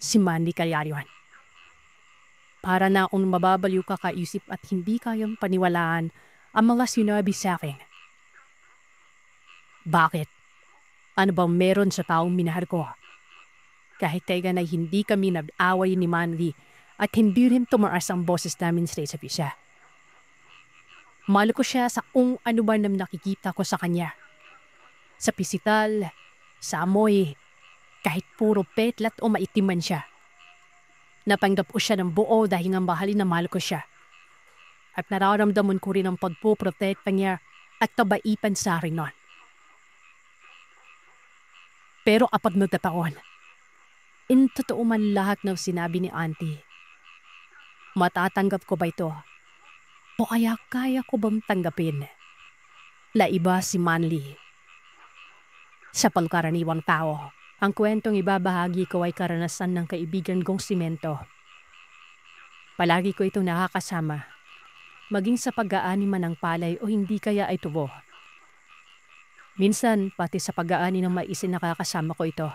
Si Manly kaya yun. Para na akong mababaliw kakaisip at hindi kayang paniwalaan ang mga sinabi sa akin. Bakit? Ano bang meron sa taong minahal ko? Kahit tayo na hindi kami nag-away ni Manly at hindi rin tumaas ang boses namin sa isa't isa. Mahal ko siya sa kung ano man ang nakikita ko sa kanya. Sa pisital, sa amoy, kahit puro petlat o maitim man siya. Napanggap ko siya ng buo dahil nga mahalin na mahal ko siya. At nararamdaman ko rin ang pagpuprotekta niya at kabaitan sa akin nun. Pero kapag nagtataon, totoo man lahat ng sinabi ni Auntie, matatanggap ko ba ito? O kaya kaya ko bang tanggapin? Laiba si Manly. Sa pangkaraniwang tao, ang kwentong ibabahagi ko ay karanasan ng kaibigan kong si Mento. Palagi ko itong nakakasama, maging sa pag-aani man ng palay o hindi kaya ay tubo. Minsan, pati sa pag-aani ng mais nakakasama ko ito.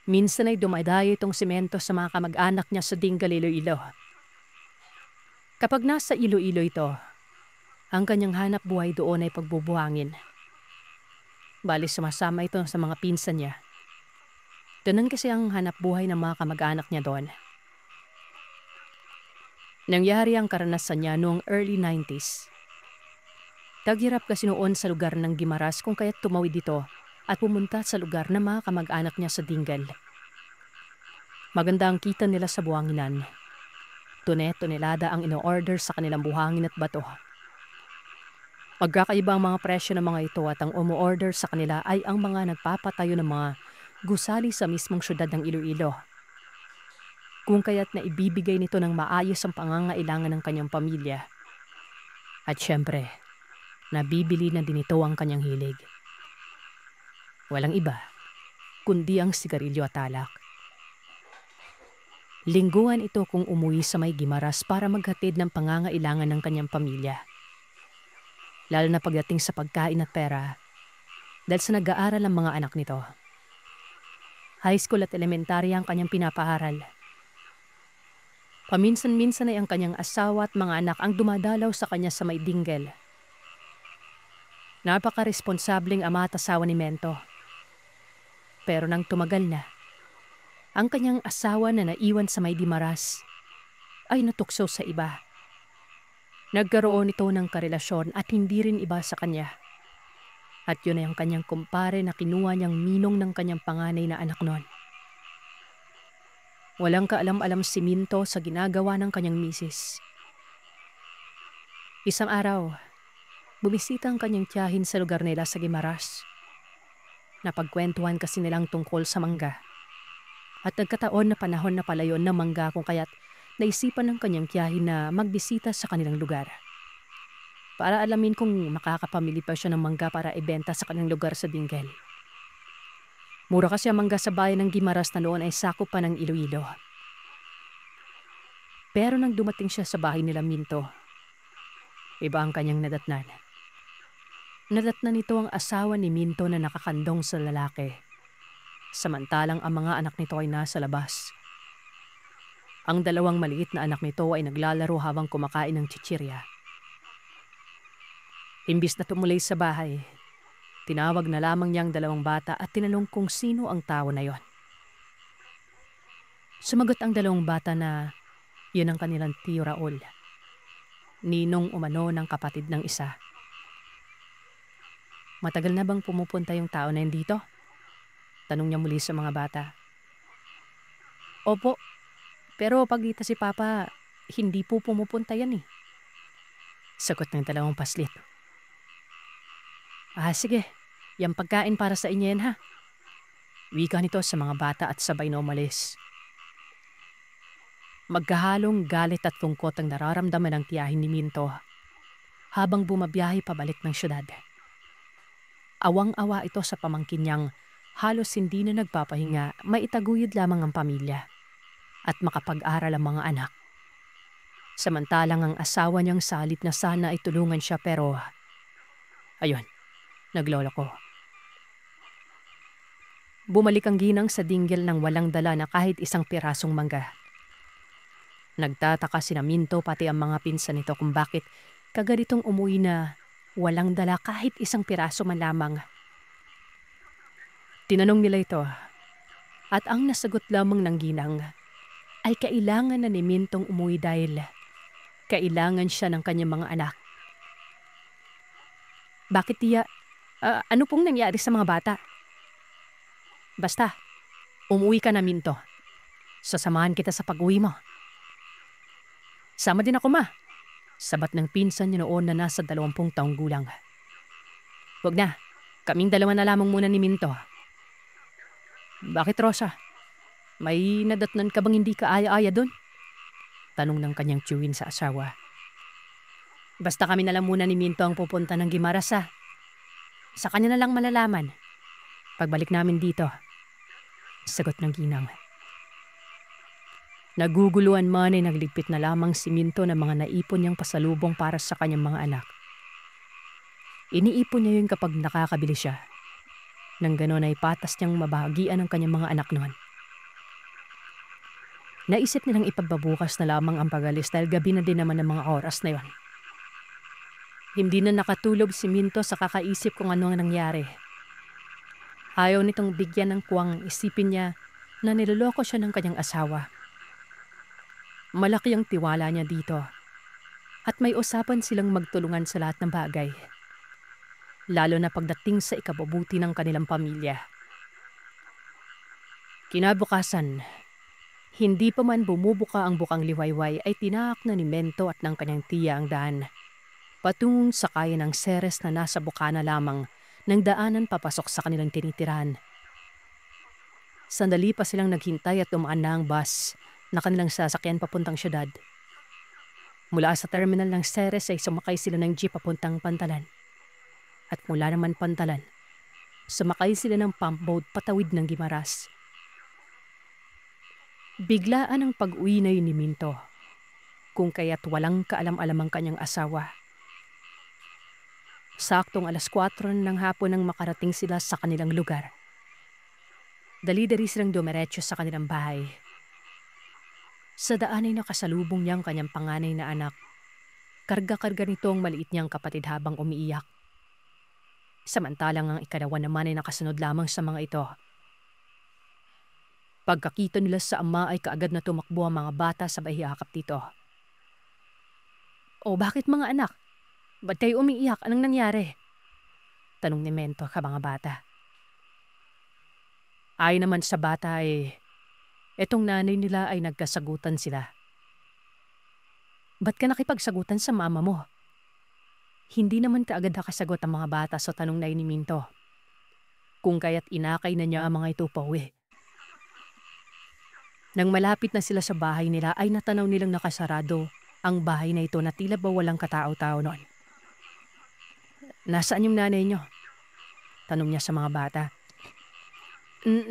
Minsan ay dumadayo itong semento sa mga kamag-anak niya sa Dingal, Iloilo. Kapag nasa Iloilo ito, ang kanyang hanap buhay doon ay pagbubuhangin. Bali sumasama ito sa mga pinsan niya. Ganun kasi ang hanap buhay ng mga kamag-anak niya doon. Nangyari ang karanasan niya noong early 90s. Taghirap kasi noon sa lugar ng Guimaras kung kaya't tumawid dito at pumunta sa lugar ng mga kamag-anak niya sa Dingal. Maganda ang kita nila sa buhanginan. Tonelada ang ino-order sa kanilang buhangin at bato. Magkakaiba ang mga presyo ng mga ito at ang umu-order sa kanila ay ang mga nagpapatayo ng mga gusali sa mismong syudad ng Iloilo. Kung kaya't na ibibigay nito ng maayos ang pangangailangan ng kanyang pamilya. At syempre, nabibili na din ito ang kanyang hilig. Walang iba, kundi ang sigarilyo at alak. Lingguhan ito kung umuwi sa may Guimaras para maghatid ng pangangailangan ng kanyang pamilya. Lalo na pagdating sa pagkain at pera, dahil sa nag-aaral ang mga anak nito. High school at elementarya ang kanyang pinapaaral. Paminsan-minsan ay ang kanyang asawa at mga anak ang dumadalaw sa kanya sa may Dingal. Napaka-responsableng ama at asawa ni Mento. Pero nang tumagal na, ang kanyang asawa na naiwan sa may Guimaras ay natukso sa iba. Nagkaroon ito ng karelasyon at hindi rin iba sa kanya. At yun ay ang kanyang kumpare na kinuha niyang ninong ng kanyang panganay na anak noon. Walang kaalam-alam si Minto sa ginagawa ng kanyang misis. Isang araw, bumisita ang kanyang tiyahin sa lugar nila sa Guimaras. Napagkwentuhan kasi nilang tungkol sa mangga. At nagkataon na panahon na pala yun ng mangga kung kaya't naisipan ng kanyang tiyahin na magbisita sa kanilang lugar. Para alamin kung makakapamili pa siya ng mangga para ibenta sa kanilang lugar sa Dingal. Mura kasi ang mangga sa bayan ng Guimaras na noon ay sakop pa ng Iloilo. Pero nang dumating siya sa bahay nila Minto, iba ang kanyang nadatnan. Nadatnan nito ang asawa ni Minto na nakakandong sa lalaki. Samantalang ang mga anak nito ay nasa labas. Ang dalawang maliit na anak nito ay naglalaro habang kumakain ng chichirya. Imbis na tumulay sa bahay, tinawag na lamang niya ang dalawang bata at tinanong kung sino ang tao na yon. Sumagot ang dalawang bata na yun ang kanilang tiyo Raul. Ninong umano ng kapatid ng isa. Matagal na bang pumupunta yung tao na yun dito? Tanong niya muli sa mga bata. Opo, pero pagkita si Papa, hindi po pumupunta yan eh. Sagot ng dalawang paslit. Sige, yung pagkain para sa inyo yan ha. Wika nito sa mga bata at sabay na umalis. Magkahalong galit at lungkot ang nararamdaman ng tiyahin ni Minto habang bumabiyahe pabalik ng syudad. Awang-awa ito sa pamangkin niyang halos hindi na nagpapahinga, maitaguyod lamang ang pamilya at makapag-aral ang mga anak. Samantalang ang asawa niyang salit na sana ay tulungan siya pero ayun, nagloloko. Bumalik ang ginang sa Dingal nang walang dala na kahit isang pirasong mangga. Nagtataka sina Minto pati ang mga pinsan nito kung bakit kaganitong umuwi na walang dala kahit isang piraso man lamang. Tinanong nila ito at ang nasagot lamang ng ginang ay kailangan na ni Mintong umuwi dahil kailangan siya ng kanyang mga anak Bakit tiya? Ano pong nangyari sa mga bata? Basta, umuwi ka na, Minto. Sasamahan kita sa pag-uwi mo. Sama din ako, ma. Sabat ng pinsan niya noon na nasa 20 taong gulang. Huwag na, kaming dalawa na lamang muna ni Minto. Bakit, Rosa? May nadatnan ka bang hindi ka aya-aya doon? Tanong ng kanyang tiyuhin sa asawa. Basta kami na lang muna ni Minto ang pupunta ng Gimaras, ha? Sa kanya na lang malalaman. Pagbalik namin dito. Sagot ng ginang. Naguguluhan man ay nagligpit na lamang si Minto ng mga naipon niyang pasalubong para sa kanyang mga anak. Iniipon niya yun kapag nakakabili siya. Nang ganon ay patas niyang mabahagian ang kanyang mga anak noon. Naisip nilang ipagbabukas na lamang ang pag-alis dahil gabi na din naman ang mga oras na yon. Hindi na nakatulog si Minto sa kakaisip kung ano ang nangyari. Ayaw nitong bigyan ng kuwang isipin niya na niloloko siya ng kanyang asawa. Malaki ang tiwala niya dito at may usapan silang magtulungan sa lahat ng bagay. Lalo na pagdating sa ikabubuti ng kanilang pamilya. Kinabukasan, hindi pa man bumubuka ang bukang liwayway ay tinaak na ni Mento at ng kanyang tiya ang daan patungong sa kaya ng Ceres na nasa bukana lamang ng daanan papasok sa kanilang tinitirahan. Sandali pa silang naghintay at dumaan na ang bus na kanilang sasakyan papuntang syudad. Mula sa terminal ng Ceres ay sumakay sila ng jeep papuntang Pantalan. At mula naman Pantalan, sumakay sila ng pump boat patawid ng Gimaras. Biglaan ang pag-uwi na yun ni Minto, kung kaya't walang kaalam-alam ang kanyang asawa. Saktong 4:00 ng hapon nang makarating sila sa kanilang lugar. Dali-dali silang dumiretso sa kanilang bahay. Sa daan ay nakasalubong niya ang kanyang panganay na anak. Karga-karga nito ang maliit niyang kapatid habang umiiyak. Samantalang ang ikalawa naman ay nakasunod lamang sa mga ito. Pagkakita nila sa ama ay kaagad na tumakbo ang mga bata sa bahiyakap dito. O bakit mga anak? Ba't kayo umiiyak? Anong nangyari? Tanong ni Mento sa mga bata. Ay naman sa bata ay etong nanay nila ay nagkasagutan sila. Ba't ka nakipagsagutan sa mama mo? Hindi naman kaagad nakasagot ang mga bata sa tanong na ni Minto. Kung kaya't inakay na niya ang mga ito pauwi. Nang malapit na sila sa bahay nila ay natanaw nilang nakasarado ang bahay na ito na tila ba walang katao-tao noon. Nasaan yung nanay niyo? Tanong niya sa mga bata.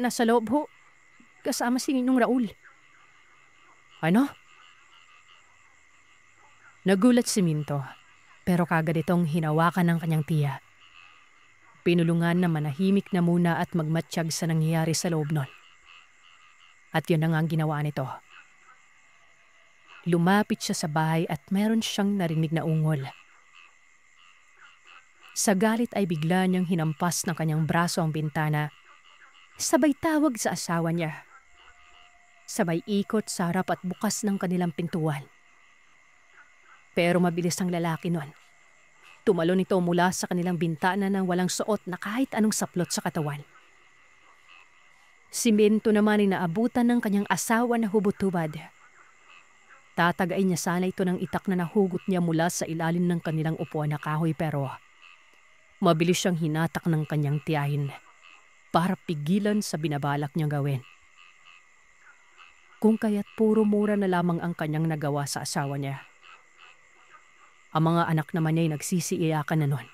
Nasa loob ho. Kasama si Ninong Raul. Ano? Nagulat si Minto. Pero kagad itong hinawakan ng kanyang tiya. Pinulungan na manahimik na muna at magmatsyag sa nangyayari sa loob nun. At yun na nga ang ginawa nito. Lumapit siya sa bahay at meron siyang narinig na ungol. Sa galit ay bigla niyang hinampas ng kanyang braso ang bintana. Sabay tawag sa asawa niya. Sabay ikot sa harap at bukas ng kanilang pintuan. Pero mabilis ang lalaki nun. Tumalon ito mula sa kanilang bintana nang walang suot na kahit anong saplot sa katawan. Si Minto naman ay naabutan ng kanyang asawa na hubot-hubad. Tatagain niya sana ito ng itak na nahugot niya mula sa ilalim ng kanilang upuan na kahoy pero mabilis siyang hinatak ng kanyang tiyahin para pigilan sa binabalak niyang gawin. Kung kaya't puro mura na lamang ang kanyang nagawa sa asawa niya. Ang mga anak naman niya ay nagsisiiyakan na nun.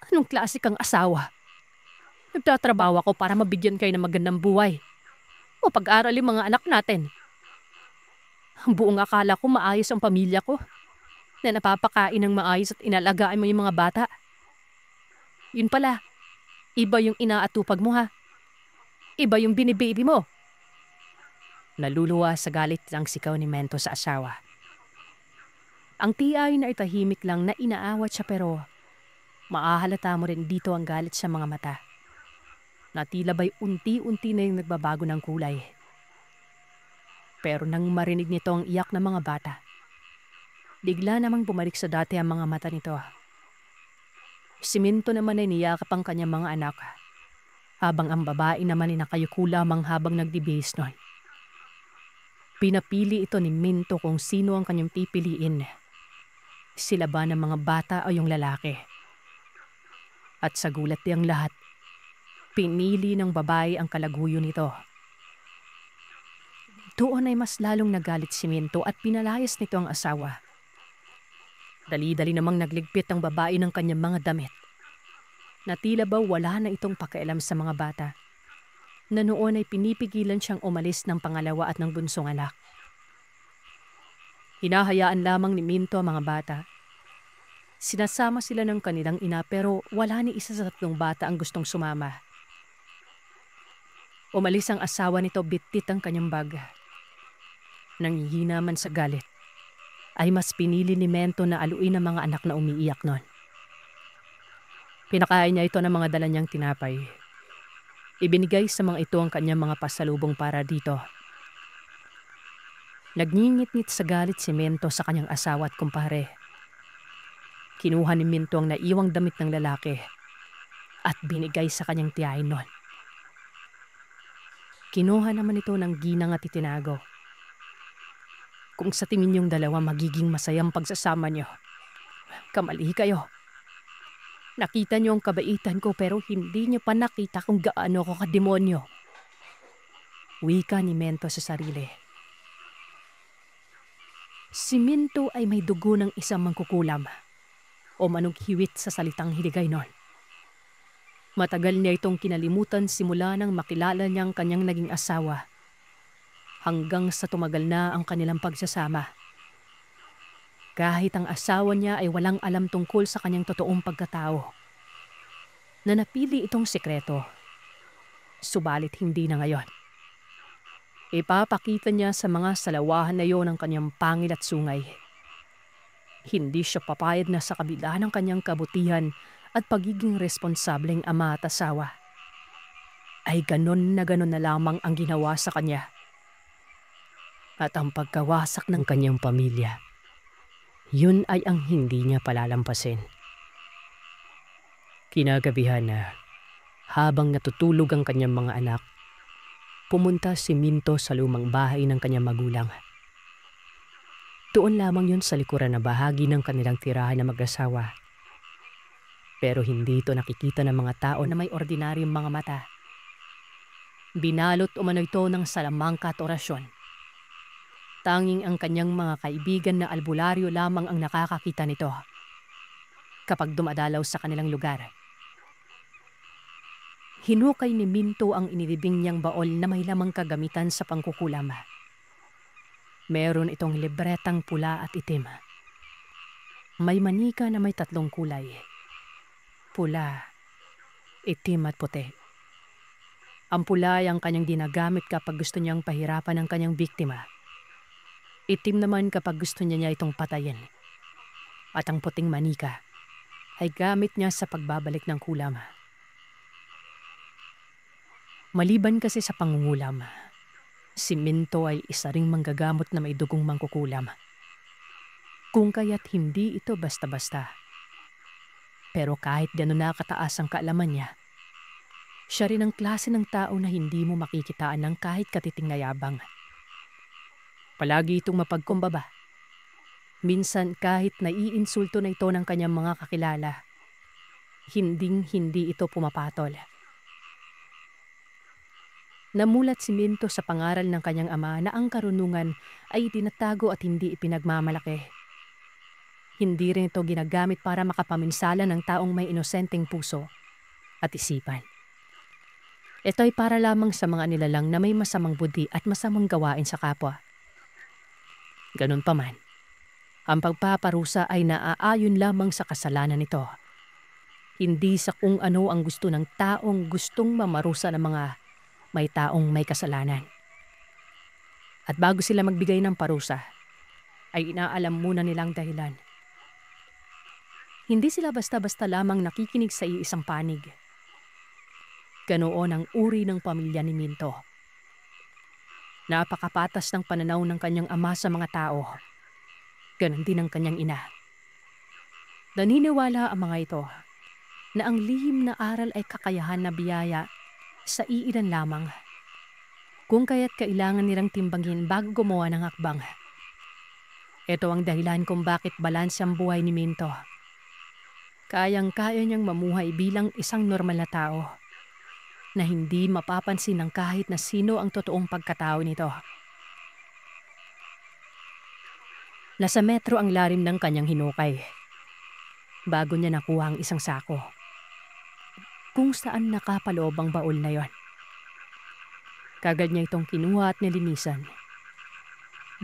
Anong klase kang asawa? Nagtatrabaho ako para mabigyan kayo ng magandang buhay. O pag-aral yung mga anak natin. Ang buong akala ko maayos ang pamilya ko. Na napapakain ng maayos at inalagaan mo yung mga bata. Yun pala, iba yung inaatupag mo ha. Iba yung binibaby mo. Naluluwa sa galit ng sigaw ni Mento sa asawa. Ang tiyay na itahimik lang na inaawat siya pero maahalata mo rin dito ang galit sa mga mata. Na tila ba'y unti-unti na yung nagbabago ng kulay. Pero nang marinig nito ang iyak ng mga bata, bigla namang bumalik sa dati ang mga mata nito. Si Minto naman ay niyakap ang kanyang mga anak, habang ang babae naman ay nakayuko lamang habang nagdibihis nun. Pinapili ito ni Minto kung sino ang kanyang pipiliin. Sila ba ng mga bata o yung lalaki? At sa gulat niyang lahat, pinili ng babae ang kalaguyo nito. Doon ay mas lalong nagalit si Minto at pinalayas nito ang asawa. Dali-dali namang nagligpit ang babae ng kanyang mga damit. Na tila ba wala na itong pakialam sa mga bata, na noon ay pinipigilan siyang umalis ng pangalawa at ng bunsong anak. Hinahayaan lamang ni Minto ang mga bata. Sinasama sila ng kanilang ina pero wala ni isa sa tatlong bata ang gustong sumama. Umalis ang asawa nito, bitbit ang kanyang bag. Nanghihina man sa galit, ay mas pinili ni Minto na aluin ang mga anak na umiiyak nun. Pinakain niya ito ng mga dala niyang tinapay. Ibinigay sa mga ito ang kanyang mga pasalubong para dito. Nagngingit-ngit sa galit si Minto sa kanyang asawa at kumpare. Kinuha ni Minto ang naiwang damit ng lalaki at binigay sa kanyang tiyahin nun. Kinuha naman ito ng ginang at itinago. Kung sa tingin niyong dalawa magiging masayang pagsasama niyo, kamali kayo. Nakita niyo ang kabaitan ko pero hindi niyo pa nakita kung gaano ako kademonyo. Wika ni Minto sa sarili. Si Minto ay may dugo ng isang mangkukulam o manughiwit sa salitang Hiligay nun. Matagal niya itong kinalimutan simula nang makilala niyang kanyang naging asawa hanggang sa tumagal na ang kanilang pagsasama. Kahit ang asawa niya ay walang alam tungkol sa kanyang totoong pagkatao. Nanapili itong sikreto. Subalit hindi na ngayon. Ipapakita niya sa mga salawahan na iyon ang kanyang pangil at sungay. Hindi siya papayad na sa kabila ng kanyang kabutihan at pagiging responsableng ama at asawa, ay ganon na lamang ang ginawa sa kanya. At ang pagkawasak ng kanyang pamilya, yun ay ang hindi niya palalampasin. Kinagabihan na, habang natutulog ang kanyang mga anak, pumunta si Minto sa lumang bahay ng kanyang magulang. Doon lamang yun sa likuran na bahagi ng kanilang tirahan na mag-asawa. Pero hindi ito nakikita ng mga tao na may ordinaryong mga mata. Binalot umano ito ng salamangka at orasyon. Tanging ang kanyang mga kaibigan na albularyo lamang ang nakakakita nito kapag dumadalaw sa kanilang lugar. Hinukay ni Minto ang inilibing niyang baol na may lamang kagamitan sa pangkukulam. Meron itong libretang pula at itim. May manika na may 3 kulay. Pula, itim at puti. Ang pula ay ang kanyang ginagamit kapag gusto niyang pahirapan ang kanyang biktima. Itim naman kapag gusto niya itong patayin. At ang puting manika ay gamit niya sa pagbabalik ng kulam. Maliban kasi sa pangungulam, si Minto ay isa ring manggagamot na may dugong mangkukulam. Kung kaya't hindi ito basta-basta. Pero kahit gano'n nakataas ang kaalaman niya, siya rin ang klase ng tao na hindi mo makikitaan ng kahit katiting na yabang. Palagi itong mapagkumbaba. Minsan kahit naiinsulto na ito ng kanyang mga kakilala, hinding-hindi ito pumapatol. Namulat si Minto sa pangaral ng kanyang ama na ang karunungan ay itinatago at hindi ipinagmamalaki. Hindi rin ito ginagamit para makapaminsala ng taong may inosenteng puso at isipan. Ito ay para lamang sa mga nilalang na may masamang budi at masamang gawain sa kapwa. Ganun pa man, ang pagpaparusa ay naaayon lamang sa kasalanan nito. Hindi sa kung ano ang gusto ng taong gustong mamarusa ng mga may taong may kasalanan. At bago sila magbigay ng parusa, ay inaalam muna nilang dahilan. Hindi sila basta-basta lamang nakikinig sa iisang panig. Ganoon ang uri ng pamilya ni Minto. Napakapatas ng pananaw ng kanyang ama sa mga tao. Ganon din ang kanyang ina. Naniniwala ang mga ito na ang lihim na aral ay kakayahan na biyaya sa iilan lamang. Kung kaya't kailangan nilang timbangin bago gumawa ng hakbang. Ito ang dahilan kung bakit balanse ang buhay ni Minto. Kayang-kaya niyang mamuhay bilang isang normal na tao na hindi mapapansin ng kahit na sino ang totoong pagkatao nito. Nasa metro ang larim ng kanyang hinukay bago niya nakuha ang isang sako kung saan nakapaloob ang baul na yon. Kagad niya itong kinuha at nilinisan.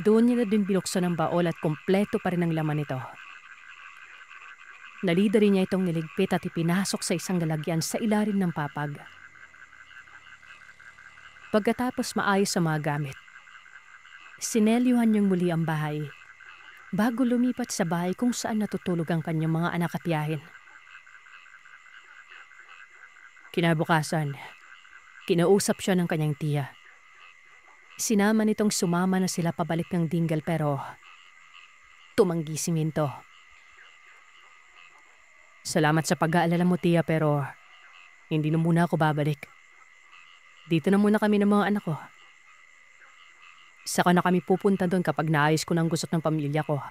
Doon niya na din binuksan ang baol at kompleto pa rin ang laman nito. Nalidari niya itong niligpit at ipinasok sa isang lalagyan sa ilalim ng papag. Pagkatapos maayos sa mga gamit, sinelyuhan niyang muli ang bahay bago lumipat sa bahay kung saan natutulog ang kanyang mga anak at tiyahin. Kinabukasan, kinausap siya ng kanyang tiya. Sinama nitong sumama na sila pabalik ng Dingle pero tumanggi si Minto. Salamat sa pag-aalala mo, tiya, pero hindi na muna ako babalik. Dito na muna kami ng mga anak ko. Saka na kami pupunta doon kapag naayos ko ng gusot ng pamilya ko.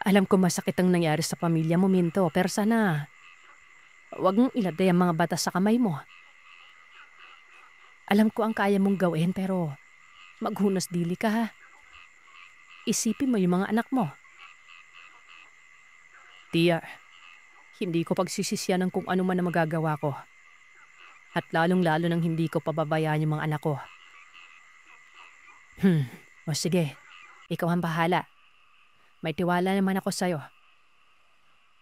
Alam ko masakit ang nangyari sa pamilya mo, Minto, pero sana huwag mong ilagay ang mga batas sa kamay mo. Alam ko ang kaya mong gawin pero maghunos dili ka, ha. Isipin mo yung mga anak mo. Tiya, hindi ko pagsisisyanan kung ano man na magagawa ko. At lalong-lalo nang hindi ko pababayaan yung mga anak ko. O sige, ikaw ang bahala. May tiwala naman ako sa'yo.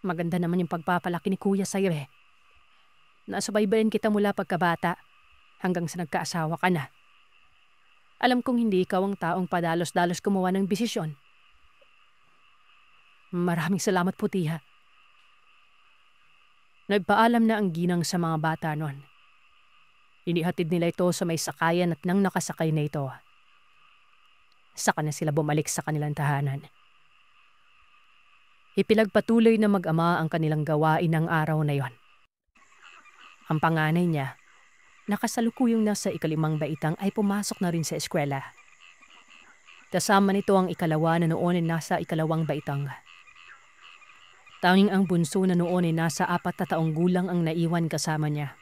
Maganda naman yung pagpapalaki ni Kuya sa'yo eh. Nasubaybayan kita mula pagkabata hanggang sa nagkaasawa ka na. Alam kong hindi ikaw ang taong padalos-dalos gumawa ng desisyon. Maraming salamat po, tiya. Nagpaalam na ang ginang sa mga bata noon. Inihatid nila ito sa may sakayan at nang nakasakay na ito, saka na sila bumalik sa kanilang tahanan. Ipinagpatuloy na mag-ama ang kanilang gawain ng araw na yon. Ang panganay niya, nakasalukuyong nasa 5 baitang ay pumasok na rin sa eskwela. Kasama nito ang 2 na noon ay nasa 2 baitang. Tanging ang bunso na noon ay nasa 4 na taong gulang ang naiwan kasama niya.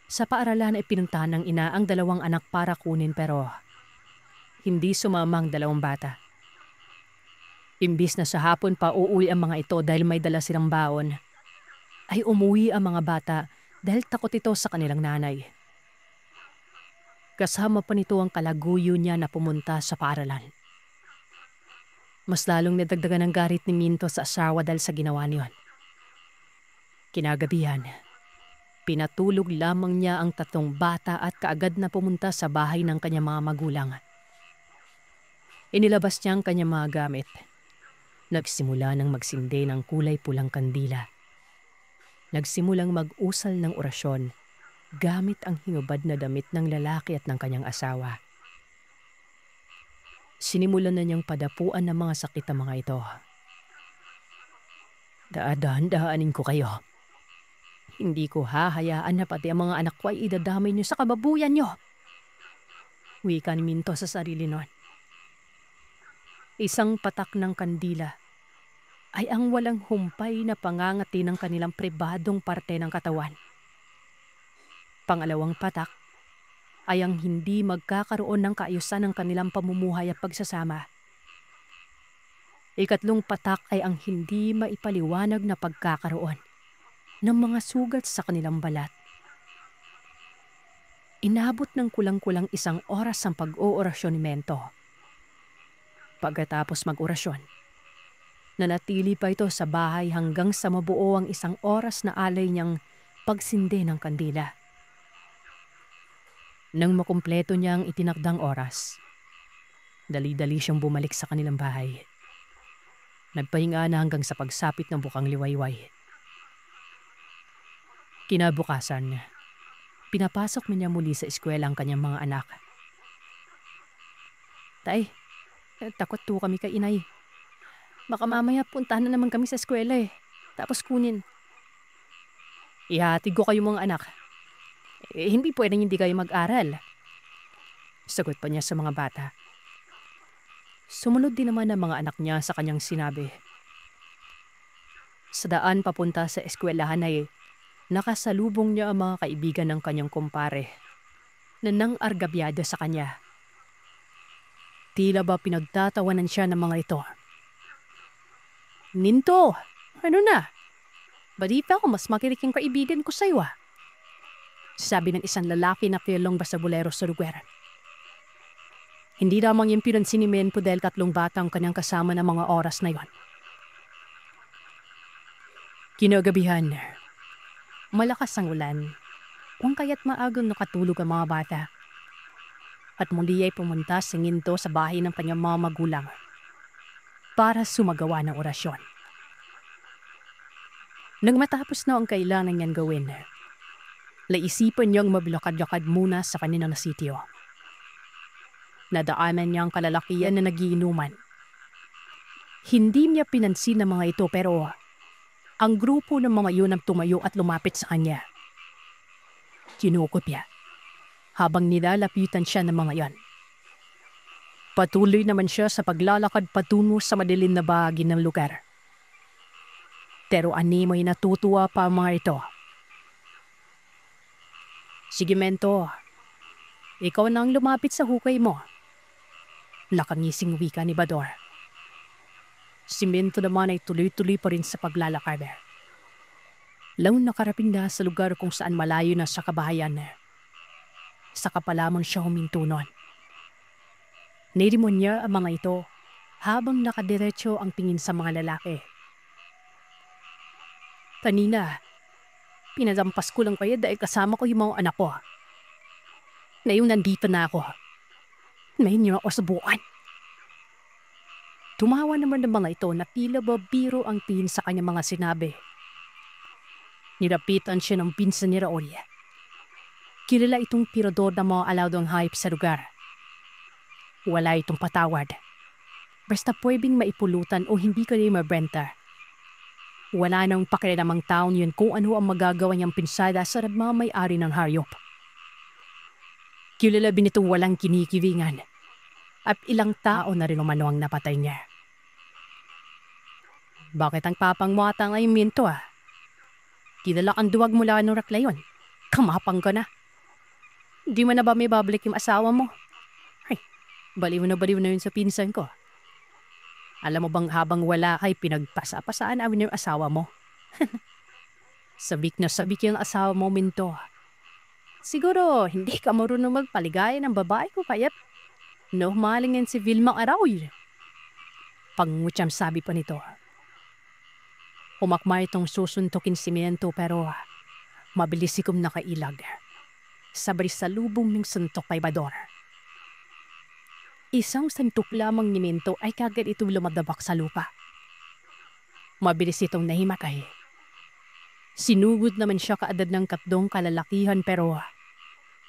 Sa paaralan ay pinuntahan ng ina ang 2 anak para kunin pero hindi sumama ang 2 bata. Imbis na sa hapon pa uuwi ang mga ito dahil may dala silang baon, ay umuwi ang mga bata dahil takot ito sa kanilang nanay. Kasama pa nito ang kalaguyo niya na pumunta sa paaralan. Mas lalong nadagdagan ang garit ni Minto sa asawa dahil sa ginawa niyon. Kinagabihan, pinatulog lamang niya ang 3 bata at kaagad na pumunta sa bahay ng kanyang mga magulang. Inilabas niya ang kanyang mga gamit. Nagsimula ng magsindi ng kulay pulang kandila. Nagsimulang mag-usal ng orasyon gamit ang hinubad na damit ng lalaki at ng kanyang asawa. Sinimulan na niyang padapuan ng mga sakit ng mga ito. Dahan-dahanin ko kayo. Hindi ko hahayaan na pati ang mga anak ko ay idadamay niyo sa kababuyan niyo. Wika ni Minto sa sarili noon. Isang patak ng kandila ay ang walang humpay na pangangati ng kanilang pribadong parte ng katawan. Pangalawang patak ay ang hindi magkakaroon ng kaayusan ng kanilang pamumuhay at pagsasama. Ikatlong patak ay ang hindi maipaliwanag na pagkakaroon ng mga sugat sa kanilang balat. Inabot ng kulang-kulang 1 oras ang pag-oorasyon ni Minto. Pagkatapos mag-orasyon, nanatili pa ito sa bahay hanggang sa mabuo ang 1 oras na alay niyang pagsindi ng kandila. Nang makumpleto niya ang itinakdang oras, dali-dali siyang bumalik sa kanilang bahay. Nagpahinga na hanggang sa pagsapit ng bukang liwayway. Kinabukasan, pinapasok na niya muli sa eskwela ang kanyang mga anak. Tay, takot to kami kay inay. Baka mamaya puntahan na naman kami sa eskwela eh. Tapos kunin. Ihatid ko kayo mga anak. Hindi pwedeng hindi kayo mag-aral. Sagot pa niya sa mga bata. Sumunod din naman ang mga anak niya sa kanyang sinabi. Sa daan papunta sa eskwelahan ay nakasalubong niya ang mga kaibigan ng kanyang kumpare na nang-argabyado sa kanya. Tila ba pinagtatawanan siya ng mga ito. Ninto, ano na? Balita ko mas makinig yung kaibigan ko sa'yo ah. Sabi ng isang lalaki na kilong basabulero sa lugar. Hindi lamang yung pinansin ni Minto dahil 3 batang kanyang kasama ng mga oras na yon. Kinagabihan, malakas ang ulan, kung kaya't maagang nakatulog ang mga bata. At muli ay pumunta si Ninto sa bahay ng kanyang mga magulang para sumagawa ng orasyon. Nang matapos na ang kailangan niyang gawin, naisipan niyang maglakad-lakad muna sa kanilang sitio. Nadaanan niya ang kalalakihan na nagiinuman. Hindi niya pinansin ang mga ito pero ang grupo ng mga yun ang tumayo at lumapit sa kanya. Kinukot niya habang nilalapitan siya ng mga yan. Patuloy naman siya sa paglalakad patungo sa madilim na bahagi ng lugar. Pero animoy natutuwa pa ang mga ito. Sige Minto, ikaw na ang lumapit sa hukay mo. Lakangising wika ni Bador. Si Minto naman ay tuloy-tuloy pa rin sa paglalakad. Lang nakarapin na sa lugar kung saan malayo na sa kabahayan. Saka pa lamang siya huminto nun. Nilimon niya ang mga ito habang nakadiretso ang tingin sa mga lalaki. Kanina, pinadampas ko lang kayo dahil kasama ko yung mga anak ko. Ngayon nandito na ako. Ngayon niyo ako subukan. Tumawa naman ng mga ito na tila ba biro ang tingin sa kanyang mga sinabi. Nilapitan siya ng pinsan ni Raul. Kilala itong pirador ng mga alaudong hype sa lugar. Wala itong patawad. Basta pwedeng maipulutan o hindi ka rin mabenta. Wala nang pakialamang taon yun kung ano ang magagawa niyang pinsada sa nagmamay-ari ng hayop. Kilala din itong walang kinikilingan at ilang tao na rin umano ang napatay niya. Bakit ang papang mo ata ngayong Minto ah? Kilala kang duwag mula ng raklayon. Kamapang ka na. Di mo na ba may babalik yung asawa mo? Ay, baliw na yun sa pinsan ko. Alam mo bang habang wala kay pinagpasa-pasaan namin yung asawa mo? Sabik na sabik yung asawa mo, Minto. Siguro hindi ka marunong magpaligaya ng babae ko kaya't mahalingin si Vilma Araoy. Pangutyam sabi pa nito. Humakma itong susuntukin si Minto pero mabilis sikom nakailag. Sabay sa lubong ng suntok kay Bador. Isang santok lamang ni Minto ay kagad itong lumadabak sa lupa. Mabilis itong nahimakay. Sinugod naman siya kaadad ng 3 kalalakihan pero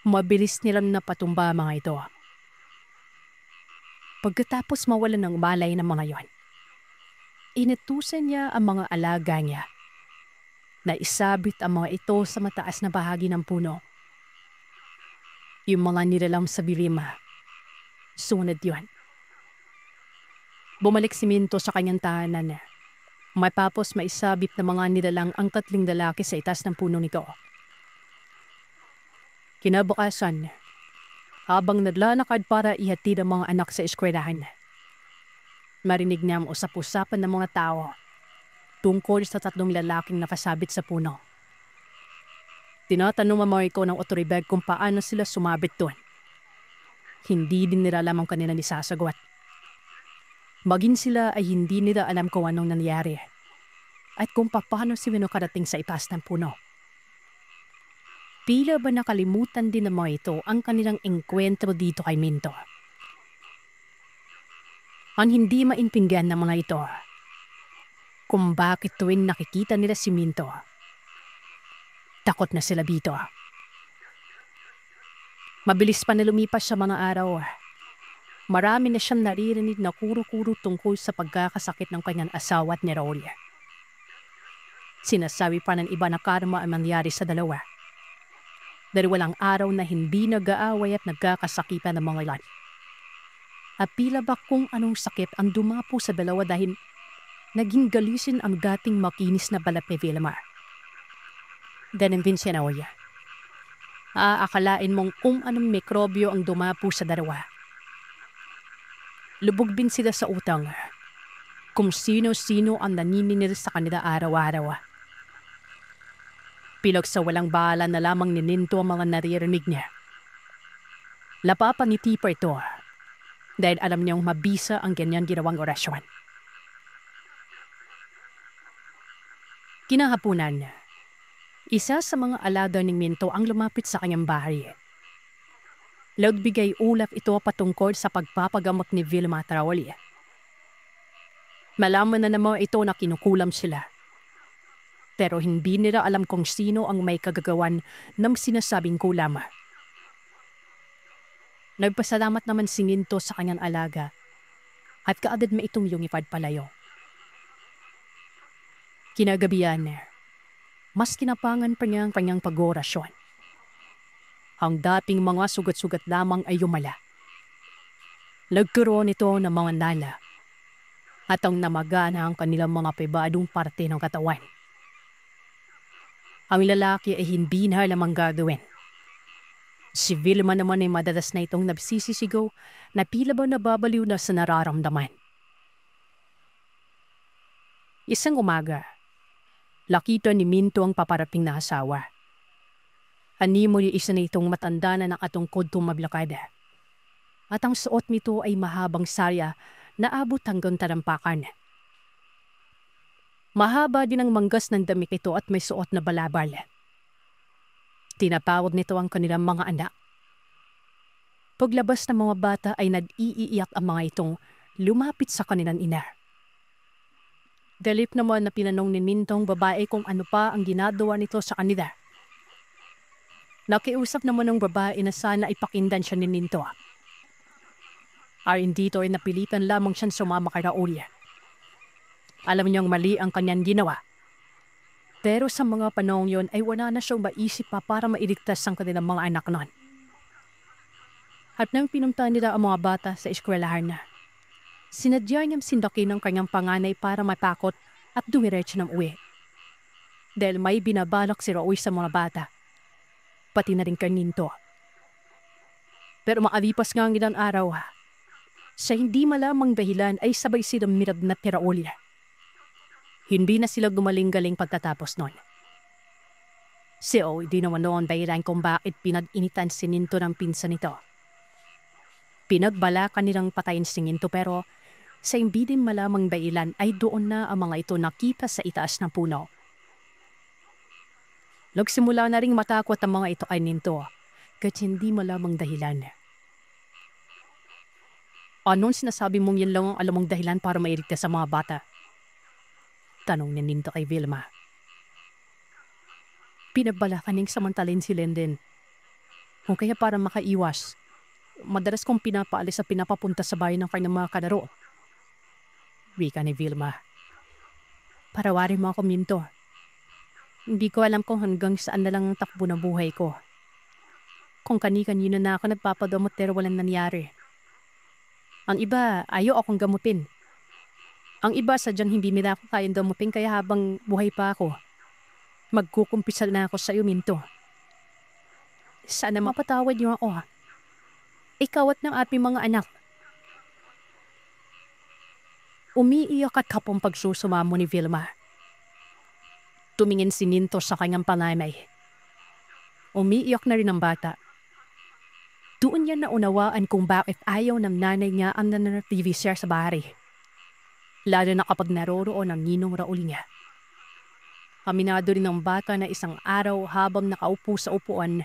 mabilis nilang napatumba mga ito. Pagkatapos mawalan ng malay ng mga yon, inutusan niya ang mga alaga niya na isabit ang mga ito sa mataas na bahagi ng puno. Yung mga nilalang sa birima, sunod yun. Bumalik si Minto sa kanyang tahanan. Matapos maisabit na mga nilalang ang 3 lalaki sa itaas ng puno nito. Kinabukasan, habang naglalakad para ihatid ang mga anak sa eskwelahan, marinig niya ang usap-usapan ng mga tao tungkol sa 3 lalaking nakasabit sa puno. Tinatanong ang mga ikaw ng otoridad kung paano sila sumabit doon. Hindi din nila alam ang kanilang isasagot. Maging sila ay hindi nila alam kung anong nangyari at kung paano sila nakarating sa itaas ng puno. Tila ba nakalimutan din ng mga ito ang kanilang engkwentro dito kay Minto. Ang hindi maintindihan ng mga ito kung bakit tuwing nakikita nila si Minto, takot na sila dito. Mabilis pa na lumipas sa mga araw. Marami na siyang naririnig na kuro-kuro tungkol sa pagkakasakit ng kanyang asawa at ni Raul. Sinasabi pa ng iba na karma ang mangyari sa dalawa. Dahil walang araw na hindi nag-aaway at nagkakasakitan ng mga ilan. At tila ba kung anong sakit ang dumapo sa dalawa dahil naging galisin ang dating makinis na balat ni Vilma. Ganun din si Raul. Aakalain mong kung anong mikrobyo ang dumapo sa dalawa. Lubog din sila sa utang. Kung sino-sino ang naniningil sa kanila araw-araw. Pilag sa walang bahala na lamang nininto ang mga naririnig niya. Lapapangiti pa ito dahil alam niyang mabisa ang ganyan ginawang orasyon. Kinahapunan, isa sa mga alada ng Minto ang lumapit sa kanyang bahay. Nagbigay ulap ito patungkol sa pagpapagamot ni Vilma at Raul. Malaman na naman ito na kinukulam sila. Pero hindi nila alam kung sino ang may kagagawan ng sinasabing kulam. Nagpasalamat naman si Minto sa kanyang alaga at kaagad may itong yungipad palayo. Kinagabihan, mas kinapangan pa niya ang kanyang pag-orasyon. Ang dating mga sugat-sugat lamang ay yumala. Nagkaroon ito ng mga nala at ang namagana ang kanilang mga pribadong parte ng katawan. Ang lalaki ay hindi na lamang gagawin. Si Vilma naman ay madalas na itong nagsisisigaw na tila ba nababaliw na sa nararamdaman. Isang umaga, nakita ni Minto ang paparating na asawa. Animo ni isa na itong matanda na nakatungkod tumablakad. At ang suot nito ay mahabang saya na abot hanggang tarampakan. Mahaba din ang manggas ng damit nito at may suot na balabal. Tinatawag nito ang kanilang mga anak. Paglabas ng mga bata ay nag-iiyak ang mga itong lumapit sa kanilang ina. Dalip naman na pinanong ni Mintong babae kung ano pa ang ginagawa nito sa kanila. Nakiusap naman ng babae na sana ipakinggan siya ni Minto. Ayon dito ay napilitan lamang siyang sumama kay Raul. Alam niyang mali ang kanyang ginawa. Pero sa mga panahon yon ay wala na siyang maisip pa para mailigtas ang kanilang mga anak noon. At nang pinuntahan nila ang mga bata sa eskwelahan na, sinadya niyang sindaki ng kanyang panganay para matakot at dumiretso ng uwi. Dahil may binabalak si Raul sa mga bata, pati na rin kay Minto. Pero makalipas nga ang ilang araw, sa hindi malamang dahilan ay sabay silang miragnat ni Raul. Hindi na sila gumaling-galing pagtatapos noon. Si O, di naman noon dahilan kung bakit pinag-initan si Minto ng pinsan nito. Pinagbalakan nilang patayin si Minto pero sa hindi din malamang dahilan ay doon na ang mga ito nakita sa itaas ng puno. Nagsimula na ring matakot ang mga ito kay Minto kahit hindi malamang dahilan. Anong sinasabi mong yan lang ang alam mong dahilan para mailigtas sa mga bata? Tanong ni Minto kay Vilma. Pinagbalakan ning samantalin si Linden. Kung kaya para makaiwas, madalas kong pinapaalis at pinapapunta sa bahay ng kanyang mga kalaro. Wika ni Vilma. Parawarin mo ako, Minto. Hindi ko alam kung hanggang saan na lang ang takbo ng buhay ko. Kung kani-kanino na ako nagpapadamot pero walang nangyari. Ang iba, ayaw akong gamutin. Ang iba, sadyang hindi nila ako kayang gamutin kaya habang buhay pa ako, magkukumpisal na ako sa iyo, Minto. Sana mapatawad niyo ako. Ikaw at ng ating mga anak. Umiiyak at kapong pagsusumamo ni Vilma. Tumingin si Minto sa kanyang panganay. Umiiyak na rin ang bata. Doon niya naunawaan kung bakit ayaw ng nanay niya ang nananatili siya sa bahay. Lalo na kapag naroroon ang ninong Raul niya. Aminado rin ng bata na isang araw habang nakaupo sa upuan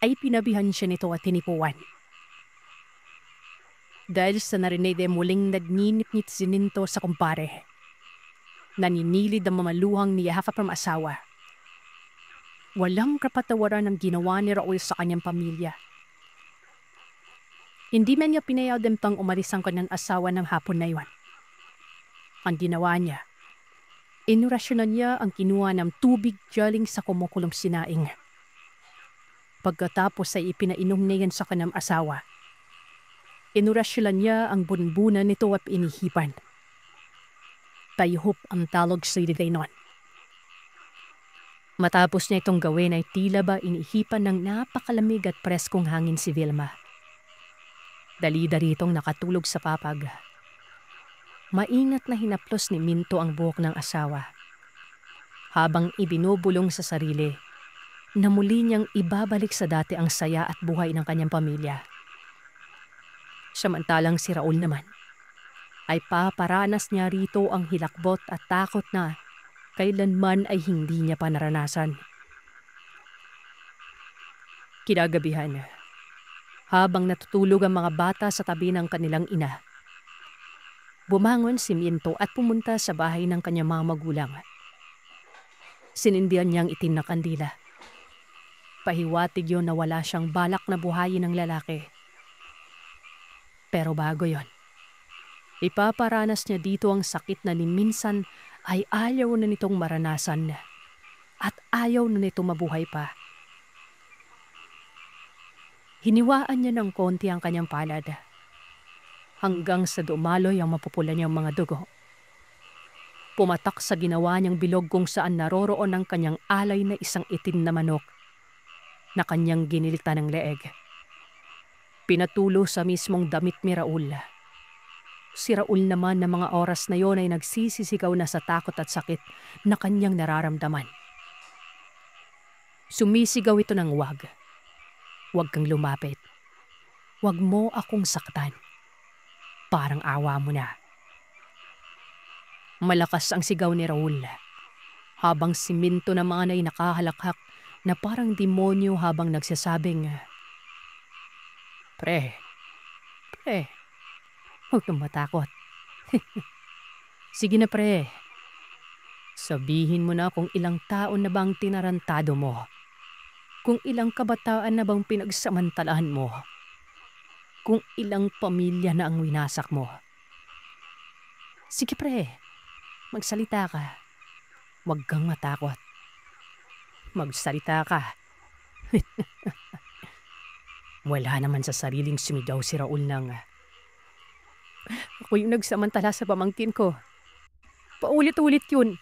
ay pinabihan siya nito at tinipuan. Dahil sa narinig ay muling nagninip-nit si Minto sa kumpare. Naninilid ang mamaluhang niyahakap ng asawa. Walang kapatawaran ang ginawa ni Raul sa kanyang pamilya. Hindi man niya pinayag din pang umalis ang kanyang asawa ng hapon na iwan. Ang ginawa niya, inurasyonan niya ang kinuha ng tubig galing sa kumukulong sinaing. Pagkatapos ay ipinainom niya yan sa kanyang asawa. Inurasyonan niya ang bunbunan nito at inihipan. Tayhop ang talog sa ilagay noon. Matapos niya itong gawin ay tila ba inihipan ng napakalamig at preskong hangin si Vilma. Dali-dali itong nakatulog sa papag. Maingat na hinaplos ni Minto ang buhok ng asawa. Habang ibinubulong sa sarili, na muli niyang ibabalik sa dati ang saya at buhay ng kanyang pamilya. Samantalang si Raul naman, ay paparanas niya rito ang hilakbot at takot na kailanman ay hindi niya pa naranasan. Kinagabihan, habang natutulog ang mga bata sa tabi ng kanilang ina, bumangon si Minto at pumunta sa bahay ng kanyang mga magulang. Sinindihan niyang itim na kandila. Pahiwatig yun na wala siyang balak na buhayin ng lalaki. Pero bago yon, ipaparanas niya dito ang sakit na ni minsan ay ayaw na nitong maranasan at ayaw na nito mabuhay pa. Hiniwaan niya ng konti ang kanyang palad hanggang sa dumaloy ang mapupula niyang mga dugo. Pumatak sa ginawa niyang bilog kung saan naroroon ang kanyang alay na isang itim na manok na kanyang ginilitan ng leeg. Pinatulo sa mismong damit ni Raul. Si Raul naman na mga oras na yon ay nagsisisigaw na sa takot at sakit na kanyang nararamdaman. Sumisigaw ito ng wag. Wag kang lumapit. Wag mo akong saktan. Parang awa mo na. Malakas ang sigaw ni Raul, habang si Minto naman ay nakahalakhak na parang demonyo habang nagsasabing, Pre, huwag kang matakot. Sige na pre, sabihin mo na kung ilang taon na bang tinarantado mo, kung ilang kabataan na bang pinagsamantalahan mo, kung ilang pamilya na ang winasak mo. Sige pre, magsalita ka. Huwag kang matakot. Magsalita ka. Wala naman sa sariling sumigaw si Raul nang, ako yung nagsamantala sa pamangkin ko. Paulit-ulit yun.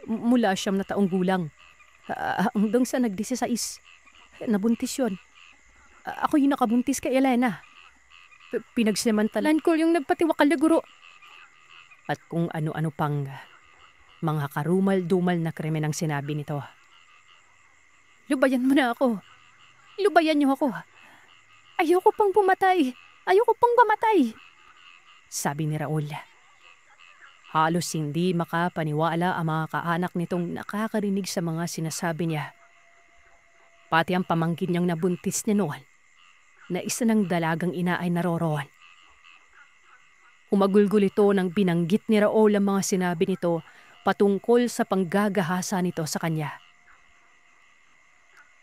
Mula 9 na taong gulang. Hanggang sa nag-16, nabuntis yun. Ako yung nakabuntis kay Elena. Pinagsamantalan ko yung nagpatiwakal na guro. At kung ano-ano pang mga karumal-dumal na krimen ang sinabi nito. Lubayan mo na ako. Lubayan niyo ako. Ayoko pang pumatay. Ayoko pang mamatay. Sabi ni Raul. Halos hindi makapaniwala ang mga kaanak nitong nakakarinig sa mga sinasabi niya. Pati ang pamangkin niyang nabuntis niya noon, na isa ng dalagang ina ay naroroon. Umagulgul ito nang binanggit ni Raul ang mga sinabi nito patungkol sa panggagahasa nito sa kanya.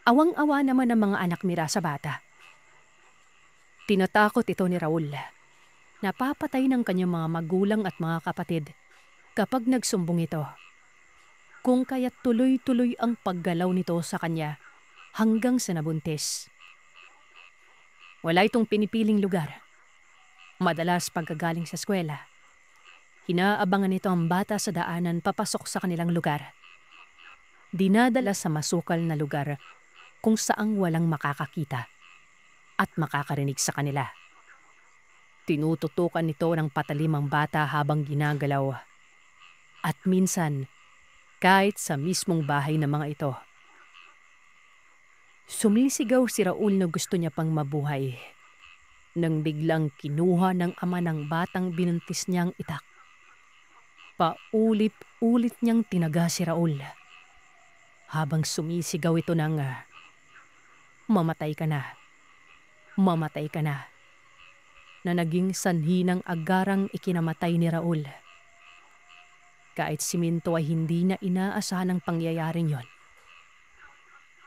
Awang-awa naman ang mga anak nila sa bata. Tinatakot ito ni Raul. Napapatay ng kanyang mga magulang at mga kapatid kapag nagsumbong ito. Kung kaya't tuloy-tuloy ang paggalaw nito sa kanya hanggang sa nabuntis. Wala itong pinipiling lugar. Madalas pagkagaling sa eskwela, hinaabangan nito ang bata sa daanan papasok sa kanilang lugar. Dinadala sa masukal na lugar kung saang walang makakakita at makakarinig sa kanila. Tinututukan nito ng patalim ang bata habang ginagalaw. At minsan, kahit sa mismong bahay ng mga ito. Sumisigaw si Raul na gusto niya pang mabuhay nang biglang kinuha ng ama ng batang binuntis niyang itak. Paulit-ulit niyang tinaga si Raul habang sumisigaw ito ng mamatay ka na, mamatay ka na, na naging sanhi ng agarang ikinamatay ni Raul. Kahit si Minto ay hindi na inaasahan ang pangyayaring yon.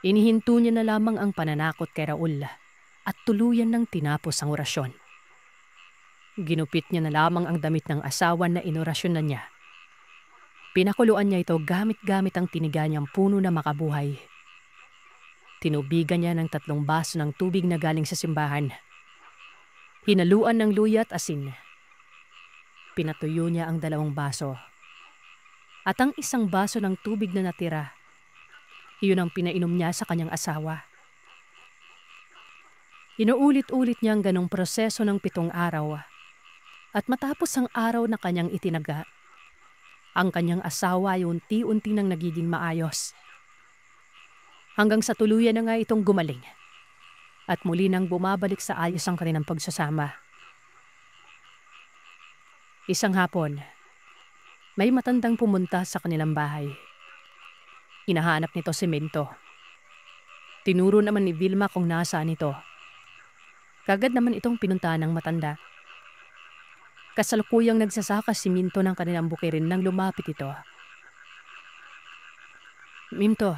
Inihinto niya na lamang ang pananakot kay Raul at tuluyan ng tinapos ang orasyon. Ginupit niya na lamang ang damit ng asawa na inorasyon na niya. Pinakuluan niya ito gamit-gamit ang tiniga niyang puno na makabuhay. Tinubigan niya ng 3 baso ng tubig na galing sa simbahan. Hinaluan ng luya at asin. Pinatuyo niya ang 2 baso. At ang 1 baso ng tubig na natira, iyon ang pinainom niya sa kanyang asawa. Inuulit-ulit niya ang ganong proseso ng 7 araw. At matapos ang araw na kanyang itinaga, ang kanyang asawa ay unti-unti nang nagiging maayos. Hanggang sa tuluyan na nga itong gumaling at muli nang bumabalik sa ayos ang kanilang pagsasama. Isang hapon, may matandang pumunta sa kanilang bahay. Hinahanap nito si Minto. Tinuro naman ni Vilma kung nasaan ito. Kagad naman itong pinuntahan ng matanda. Kasalukuyang nagsasaka si Minto ng kanilang bukirin nang lumapit ito. Minto,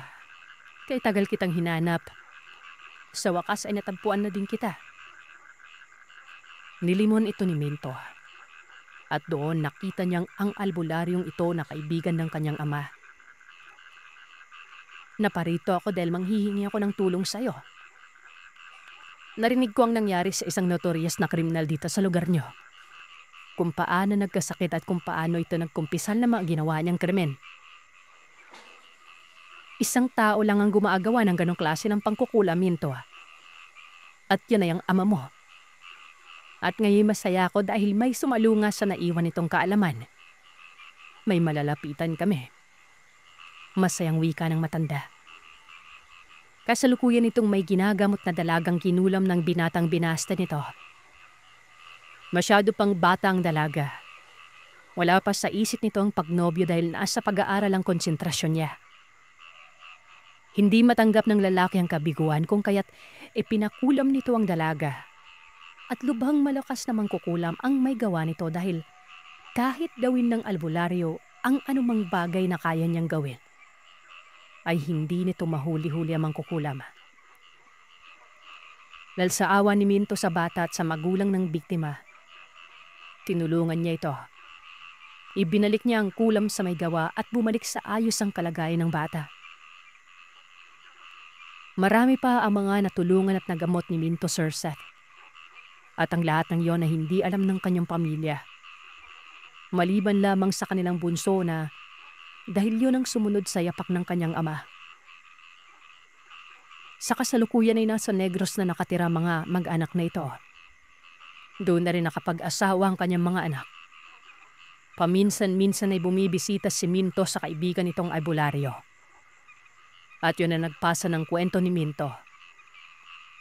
kay tagal kitang hinanap. Sa wakas ay natagpuan na din kita. Nilimon ito ni Minto. At doon nakita niyang ang albularyong ito na kaibigan ng kanyang ama. Naparito ako dahil manghihingi ako ng tulong sa iyo. Narinig ko ang nangyari sa isang notorious na kriminal dito sa lugar niyo. Kung paano nagkasakit at kung paano ito nagkumpisal na mga ginawa niyang krimen. Isang tao lang ang gumaagawa ng ganong klase ng pangkukulam, Minto. At yun ay ang ama mo. At ngayon masaya ako dahil may sumalunga sa naiwan itong kaalaman. May malalapitan kami. Masayang wika ng matanda. Kasalukuyan itong may ginagamot na dalagang kinulam ng binatang binasta nito. Masyado pang bata ang dalaga. Wala pa sa isip nito ang pagnobyo dahil nasa pag-aaral ang konsentrasyon niya. Hindi matanggap ng lalaki ang kabiguan kung kaya't ipinakulam nito ang dalaga. At lubhang malakas na mangkukulam ang may gawa nito dahil kahit gawin ng albularyo ang anumang bagay na kaya niyang gawin, ay hindi nito mahuli-huli ang mangkukulam. Dahil sa awa ni Minto sa bata at sa magulang ng biktima, tinulungan niya ito. Ibinalik niya ang kulam sa may gawa at bumalik sa ayos ang kalagayan ng bata. Marami pa ang mga natulungan at nagamot ni Minto, Sir Seth. At ang lahat ng iyon ay hindi alam ng kanyang pamilya. Maliban lamang sa kanilang bunso na dahil yun ang sumunod sa yapak ng kanyang ama. Sa kasalukuyan ay nasa Negros na nakatira mga mag-anak na ito. Doon na rin nakapag-asawa ang kanyang mga anak. Paminsan-minsan ay bumibisita si Minto sa kaibigan nitong albularyo. At yun na nagpasa ng kwento ni Minto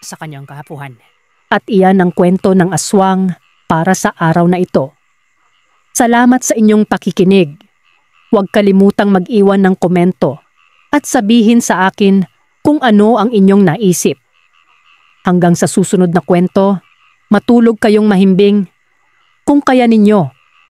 sa kanyang kahapuhan. At iyan ang kwento ng aswang para sa araw na ito. Salamat sa inyong pakikinig. Huwag kalimutang mag-iwan ng komento at sabihin sa akin kung ano ang inyong naisip. Hanggang sa susunod na kwento, matulog kayong mahimbing. Kung kaya ninyo,